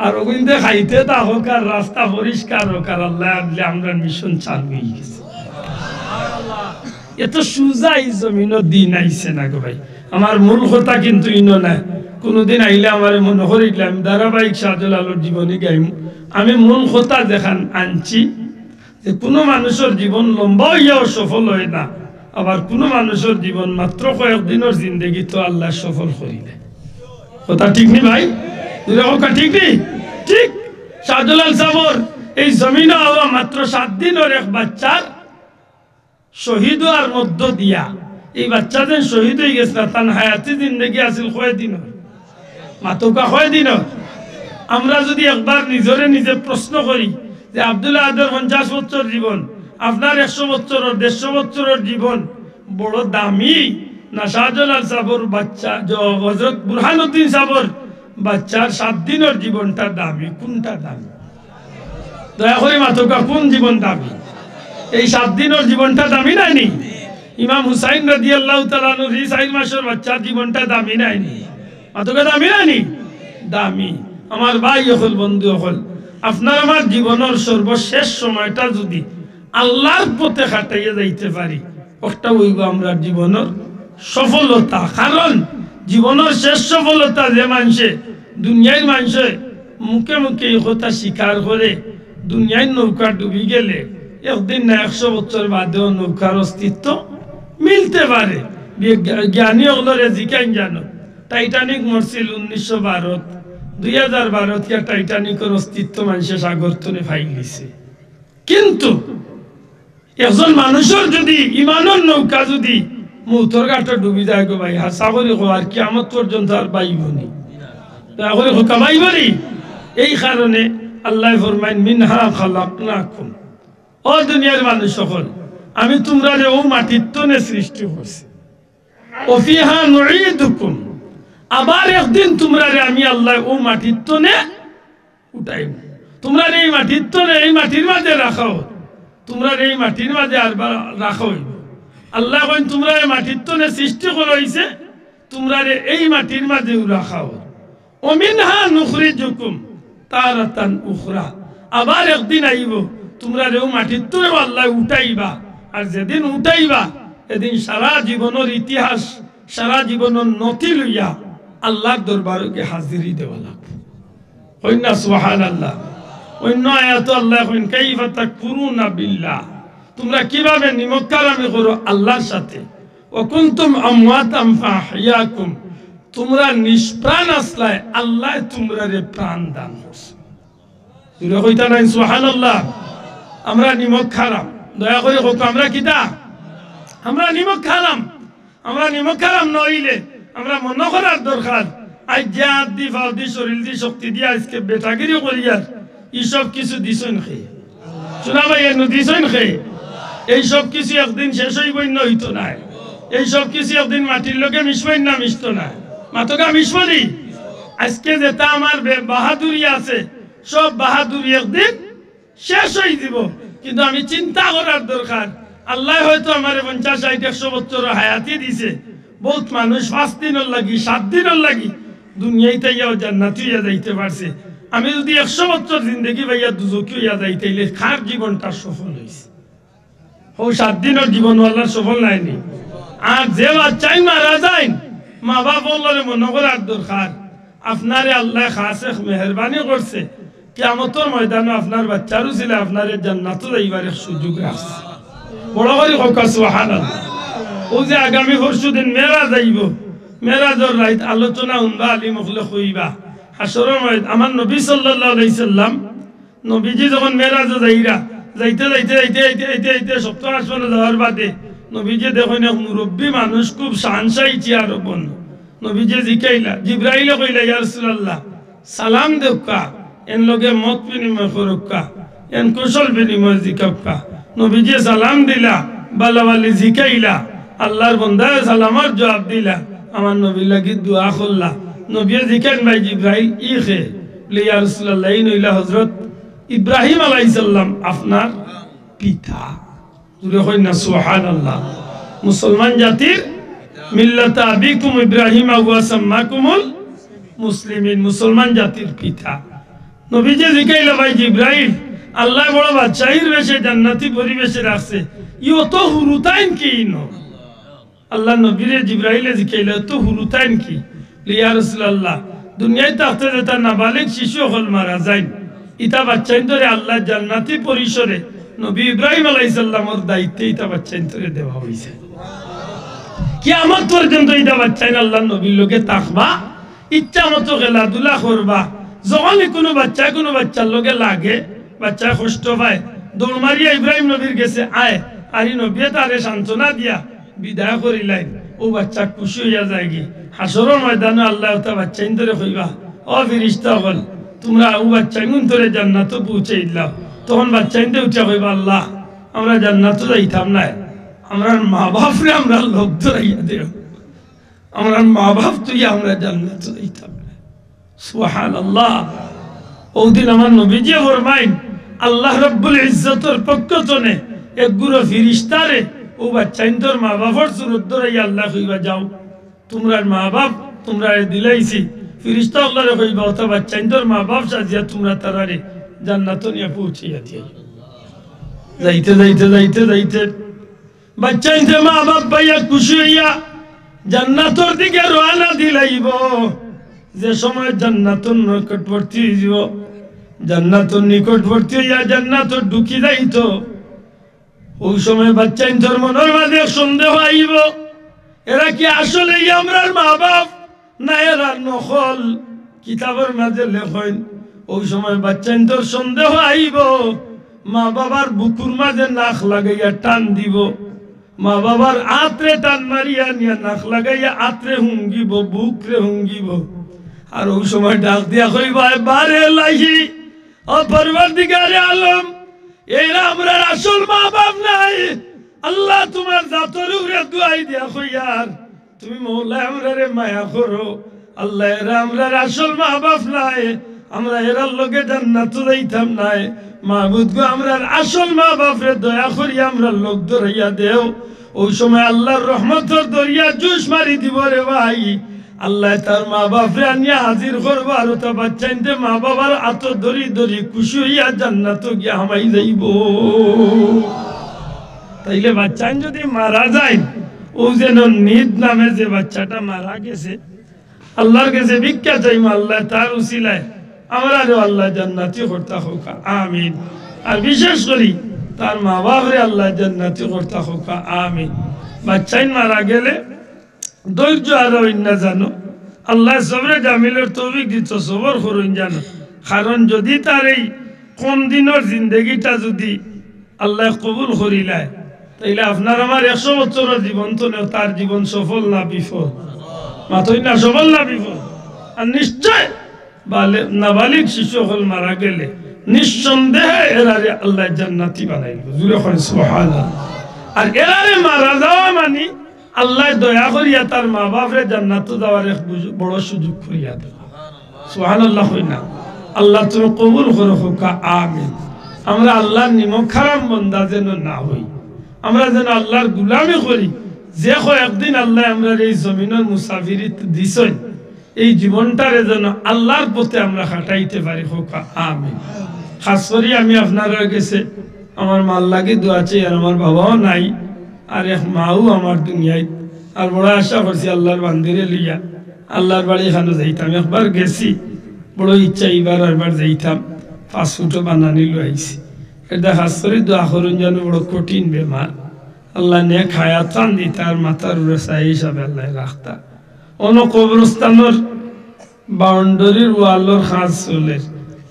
আর ওগুনতে খাইতে তা হোক আর রাস্তা পরিষ্কার হোক আর আল্লাহ আদলে আমরা মিশন চালু হয়ে গেছে এত সুজা এই জমিনও দিন আইছে না গো ভাই আমার মূল কথা কিন্তু ইনো না কোনোদিন আইলে আমার মনে করিলে আমি ধারাবাহিক শাহজালালের জীবনী গাইম আমি মূল কথা দেখান আনছি যে কোনো মানুষের জীবন লম্বা হইয়াও সফল হয় না আবার কোনো মানুষের জীবন মাত্র কয়েকদিনের জিন্দগি তো আল্লাহ সফল করিলে কথা ঠিক নি ভাই কথা ঠিক নি ঠিক শাহজালাল সাহেবের এই জমিনে হওয়া মাত্র 7 দিনের এক বাচ্চার শহীদ হওয়ার মধ্য দিয়া এই বাচ্চা যেন শহীদ হয়ে গেছে না তার হায়াতি জিন্দগি আছিল কয়েকদিন মাতকা কয়েকদিন আমরা যদি একবার নিজরে নিজে প্রশ্ন করি যে আব্দুল্লাহ আদের 50 বছর জীবন, আপনার 100 বছর 150 বছরের জীবন বড় দামি না শাহজালাল সাবর বাচ্চা হযরত বুরহানুদ্দিন সাবর বাচ্চার 7 দিনের জীবনটা দামি? কোনটা দামি? দয়া করে মাতকা কোন জীবন দামি? এই 7 দিনের জীবনটা দামি নাইনি? ইমাম হুসাইন রাদিয়াল্লাহু তাআলা আনহু 4 মাসের বাচ্চার জীবনটা দামি নাইনি? মাতকা দামি নাইনি? দামি। আমার ভাই হল, বন্ধু হল, আপনার আমার জীবনের সর্বশেষ সময়টা যদি আল্লাহর পথে খাটাইয়া যাইতে পারি, ওটা হইব আমরা জীবনের সফলতা। কারণ জীবনের শেষ সফলতা যে মানুষে, দুনিয়ার মানুষে মুখে মুখে এই কথা স্বীকার করে, দুনিয়ার নৌকা ডুবি গেলে একদিন না 100 বছর বাদেও নৌকার অস্তিত্ব মিলতে পারে। জ্ঞানী হলরে জিজ্ঞান জানো, টাইটানিক মরছিল 1912, 2012 টাইটানিকের অস্তিত্ব মানুষের সাগর তলে ফাইলিছে। কিন্তু একজন মানুষের যদি ইমানের নৌকা যদি মৌতর ঘাটে ডুবি যায় গো ভাই, হাসা করি আর কিয়ামত পর্যন্ত আর পাইবনি, কামাইবনি। এই কারণে আল্লাহ ফরমাইন মিনহা খালাকনাকুম, ও দুনিয়ার মানুষ সকল, আমি তোমরা ও মাটির তনে সৃষ্টি করছি, ও ফিহা নুঈদুকুম, আবার একদিন তোমরা আমি আল্লাহ ও মাটির তনে উঠাইব। তোমরা এই মাটির তনে, এই মাটির মাঝে রাখাও, তোমরা এই মাটির মাঝে আর রাখা হইব। আল্লাহ কইন তোমরা এই মাটির তনে সৃষ্টি করা হইছে, তোমরা এই মাটির মাঝে রাখাও। ও মিনহা নুখরিজুকুম তারাতান উখরা, আবার একদিন আইব তোমরা ও মাটির তনে আল্লাহ উঠাইবা। আর যেদিন উঠাইবা এদিন সারা জীবনের ইতিহাস, সারা জীবনের নথি লইয়া আল্লাহর দরবারকে হাজিরি দেওয়া লাগবে। হই না সুবহানাল্লাহ? অন্য আয়াত আল্লাহ কইন কাইফা তাকফুরুনা বিল্লাহ, তোমরা কিভাবে নিমক্কারামি করো আল্লাহর সাথে। ওয়া কুনতুম আমওয়াতাম ফাহইয়াকুম, তোমরা নিষ্প্রাণ আসলায় আল্লাহ তোমরারে প্রাণ দান করছে। তোমরা কইতা নাই সুবহানাল্লাহ? আমরা নিমক খারাম, দয়া করে হোক আমরা কিতা? আমরা নিমক খারাম। আমরা নিমক খারাম নইলে আমরা মনে করার দরকার, আজ যে হাত দি ফাও দি শরীর দি শক্তি দিয়া আজকে বেটাগিরি করিয়ার এইসব কিছু দিছইন খেয়ে, শোনা ভাই এর দিছইন খেয়ে, এইসব কিছু একদিন শেষ হইবই না, হইতো না। এইসব কিছু একদিন মাটির লোকে মিশবই না, মিশতো না। মাতকা মিশবনি। আজকে যেটা আমার বাহাদুরি আছে, সব বাহাদুরি একদিন শেষ হয়ে দিব। কিন্তু আমি চিন্তা করার দরকার, আল্লাহ হয়তো আমার 50, 60, 100 বছর হায়াতি দিছে। বহুত মানুষ 5 দিনের লাগি, 7 দিনের লাগি দুনিয়াতে যাও জান্নাতি হইয়া যাইতে পারছে। আমি যদি 100 বছর জিন্দগি ভাইয়া দুজকি হইয়া যাইতেইলে কার জীবনটা সফল হয়েছে? ও 7 দিনের জীবনওয়ালার সফল নাইনি। আর যে বাচ্চাই মারা যায়, মা বাপ বললে মনে করার দরকার, আপনারে আল্লাহ খাসে মেহরবানি করছে, কিয়ামতের ময়দানে আপনার বাচ্চারও ছিল, আপনার জান্নাতে যাইবার সুযোগ রাখছে। বড় করে হোক সুবহানাল্লাহ। ও যে আগামী পরশুদিন মেরাজ যাইব, মেরাজের রাত আলোচনা শুনবা, আলী মুখলে কইবা হাসরের ময়দান। আমার নবী সাল্লাল্লাহু আলাইহি সাল্লাম, নবীজি যখন মেরাজে যাইতে যাইতে যাইতে যাইতে যাইতে যাইতে সপ্তম আসমানে যাওয়ার বাদে নবীজি দেখুন এক মুরব্বী মানুষ, খুব শানশাই চেয়ার বন। নবীজি জিকাইলা, জিব্রাইলে কইলা ইয়া রাসূলুল্লাহ সালাম দেউকা, এন লগে মত বিনিময় করুকা, এন কুশল বিনিময় জিকাউকা। নবীজি সালাম দিলা, বালাওয়ালি জিকাইলা, আল্লাহর বান্দা সালামার জবাব দিলা, আমার নবী লাগি দোয়া করলা। নবী জিকান ভাই জিব্রাইল ইখে ইয়া রাসূলুল্লাহ, ইন ইলা হযরত ইব্রাহিম আলাইহিস সালাম আপনার পিতা। জুরে কই না সুবহানাল্লাহ। মুসলমান জাতির মিল্লাত আবিকুম ইব্রাহিম ওয়া সাম্মাকুমুল মুসলিমিন, মুসলমান জাতির পিতা। নবীজি জিকাইলা ভাই জিব্রাইল, আল্লাহ বড় বাদশাহীর বেশে জান্নাতি পরিবেশে রাখছে, ইও তো হুরুতাইন কি নো? আল্লাহ নবীরে জিব্রাইলে জিকাইলা তো হুরুতাইন কি? ইয়া রাসূলুল্লাহ, দুনিয়ায় থাকতে যেটা নাবালিগ শিশু হল মারা যায়, ইতা বাচ্চাইন ধরে আল্লাহ জান্নাতি পরিসরে নবী ইব্রাহিম আলাইহিস সালামের দায়িত্বে ইতা বাচ্চাইন ধরে দেওয়া হইছে। কিয়ামত পর্যন্ত ইতা বাচ্চাইন আল্লাহ নবীর লোকে তাকবা, ইচ্ছা মতো খেলাধুলা করবা। যখনই কোনো বাচ্চার লোকে লাগে, বাচ্চা কষ্ট পায়, দৌড় মারিয়া ইব্রাহিম নবীর গেছে আয়, আরি নবী তারে সান্ত্বনা দিয়া বিদায় করিলেন। ও বাচ্চা খুশি হইয়া যায় কি হাসরের ময়দানে আল্লাহ তা বাচ্চাইন ধরে কইবা, ও ফেরেশতা হল তোমরা ও বাচ্চা তোরে জান্নাত পৌঁছে দিলাম তখন বাচ্চা উঠে কইবা আল্লাহ আমরা জান্নাত যাইতাম না আমরা মা বাপরে আমরা লোক ধরাইয়া দেও আমরা মা বাপ তুই আমরা জান্নাত যাইতাম না সুবহানাল্লাহ ওদিন আমার নবীজি ফরমাইন আল্লাহ রাব্বুল ইজ্জতের পক্ষ থেকে এক গুরু ফেরেশতারে ও বাচ্চা তোর মা বাপর সুরত ধরাইয়া আল্লাহ কইবা যাও তোমরা মা বাপ তোমরা দিলাইছি ফেরেশতা আল্লাহরে কইবা তো বাচ্চা তোর মা বাপ সাজিয়া তোমরা তারারে জান্নাত নিয়ে পৌঁছিয়া দিও যাইতে যাইতে যাইতে যাইতে বাচ্চা মা বাপ পাইয়া খুশি হইয়া জান্নাতের দিকে রওনা দিলাইব যে সময় জান্নাতের নিকটবর্তী হইব জান্নাতের নিকটবর্তী হইয়া জান্নাতের ঢুকি যাইতো ওই সময় বাচ্চা তোর মনের মাঝে সন্দেহ আইব এরা কি আসলে আমরার মা বাপ না এরা নকল কিতাবের মাঝে লেখেন ওই সময় বাচ্চা তোর সন্দেহ আইব মা বাবার বুকুর মাঝে নাক লাগাইয়া টান দিব মা বাবার আত্রে টান মারিয়া নিয়ে নাক লাগাইয়া আত্রে হুঙ্গিব বুকরে হুঙ্গিব আর ওই সময় ডাক দিয়া কইবা বারে লাহি ও পরওয়ারদিগারে আলম এরা আমরা আসল মা বাপ নাই আল্লাহ তোমার জাতর উপরে দুআই দিয়া কইয়ার তুমি মওলা আমরারে মায়া করো আল্লাহ এরা আমরা আসল মা বাপ নাই আমরা এরার লগে জান্নাত যাইতাম নাই মাহবুদ গো আমরা আসল মা বাপরে দয়া করি আমরা লোক ধরাইয়া দেও ওই সময় আল্লাহর রহমতের দরিয়া জুস মারি দিব রে ভাই আল্লাহ তার মা বাপরে আনিয়া হাজির করবো আর তা বাচ্চাইতে মা বাবার আত ধরি ধরি খুশি হইয়া জান্নাত গিয়া হামাই যাইব তাইলে বাচ্চাইন যদি মারা যায় ও যেন নিদ নামে যে বাচ্চাটা মারা গেছে আল্লাহর কাছে ভিক্ষা চাইম আল্লাহ তার উসিলায় আমরা আল্লাহ জান্নাতি করতে হোক আমিন আর বিশেষ করি তার মা বাপরে আল্লাহ জান্নাতি করতে হোক আমিন বাচ্চাইন মারা গেলে ধৈর্য আর না জানো আল্লাহ সবরে জামিলের তৌফিক দিত সবর করুন জানো কারণ যদি তার এই কম দিনের জিন্দগিটা যদি আল্লাহ কবুল করিলায় তাইলে আপনার আমার 100 বছরের জীবন তো তার জীবন সফল না বিফল মাতই না সফল না বিফল আর নিশ্চয় নাবালিক শিশু হল মারা গেলে নিঃসন্দেহে এরারে আল্লাহ জান্নাতি বানাইল জুড়ে হয় সুবহানাল্লাহ আর এরারে মারা যাওয়া মানে আল্লাহ দয়া করিয়া তার মা বাপরে জান্নাত যাওয়ার এক বড় সুযোগ করিয়া দেব সুবহানাল্লাহ হই না আল্লাহ তুমি কবুল করো হোক আমিন আমরা আল্লাহর নিমক খারাম বান্দা যেন না হই আমরা যেন আল্লাহর গোলামি করি যে একদিন আল্লাহ আমরা এই জমিনের মুসাফিরি দিছেন এই জীবনটারে যেন আল্লাহর পথে আমরা খাটাইতে পারি হোক আমিন খাস করি আমি আপনারা গেছে আমার মাল লাগে দোয়া চাই আর আমার বাবাও নাই আর এক মাও আমার দুনিয়ায় আর বড় আশা করছি আল্লাহর বান্দিরে লইয়া আল্লাহর বাড়ি এখানে যাইতাম একবার গেছি বড় ইচ্ছা এইবার একবার যাইতাম 5 ফুটও বানানি লইছি এটা খাস করে দোয়া করুন যেন বড় কঠিন বেমার আল্লাহ নিয়ে খায়া টান দি তার মাথার উপরে চাই হিসাবে আল্লাহ রাখতা অন্য কবরস্থানের বাউন্ডারির ওয়ালের কাজ চলে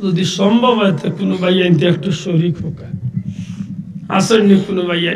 যদি সম্ভব হয় তো কোনো ভাইয়া একটু শরীক হোক আসেননি কোনো ভাইয়া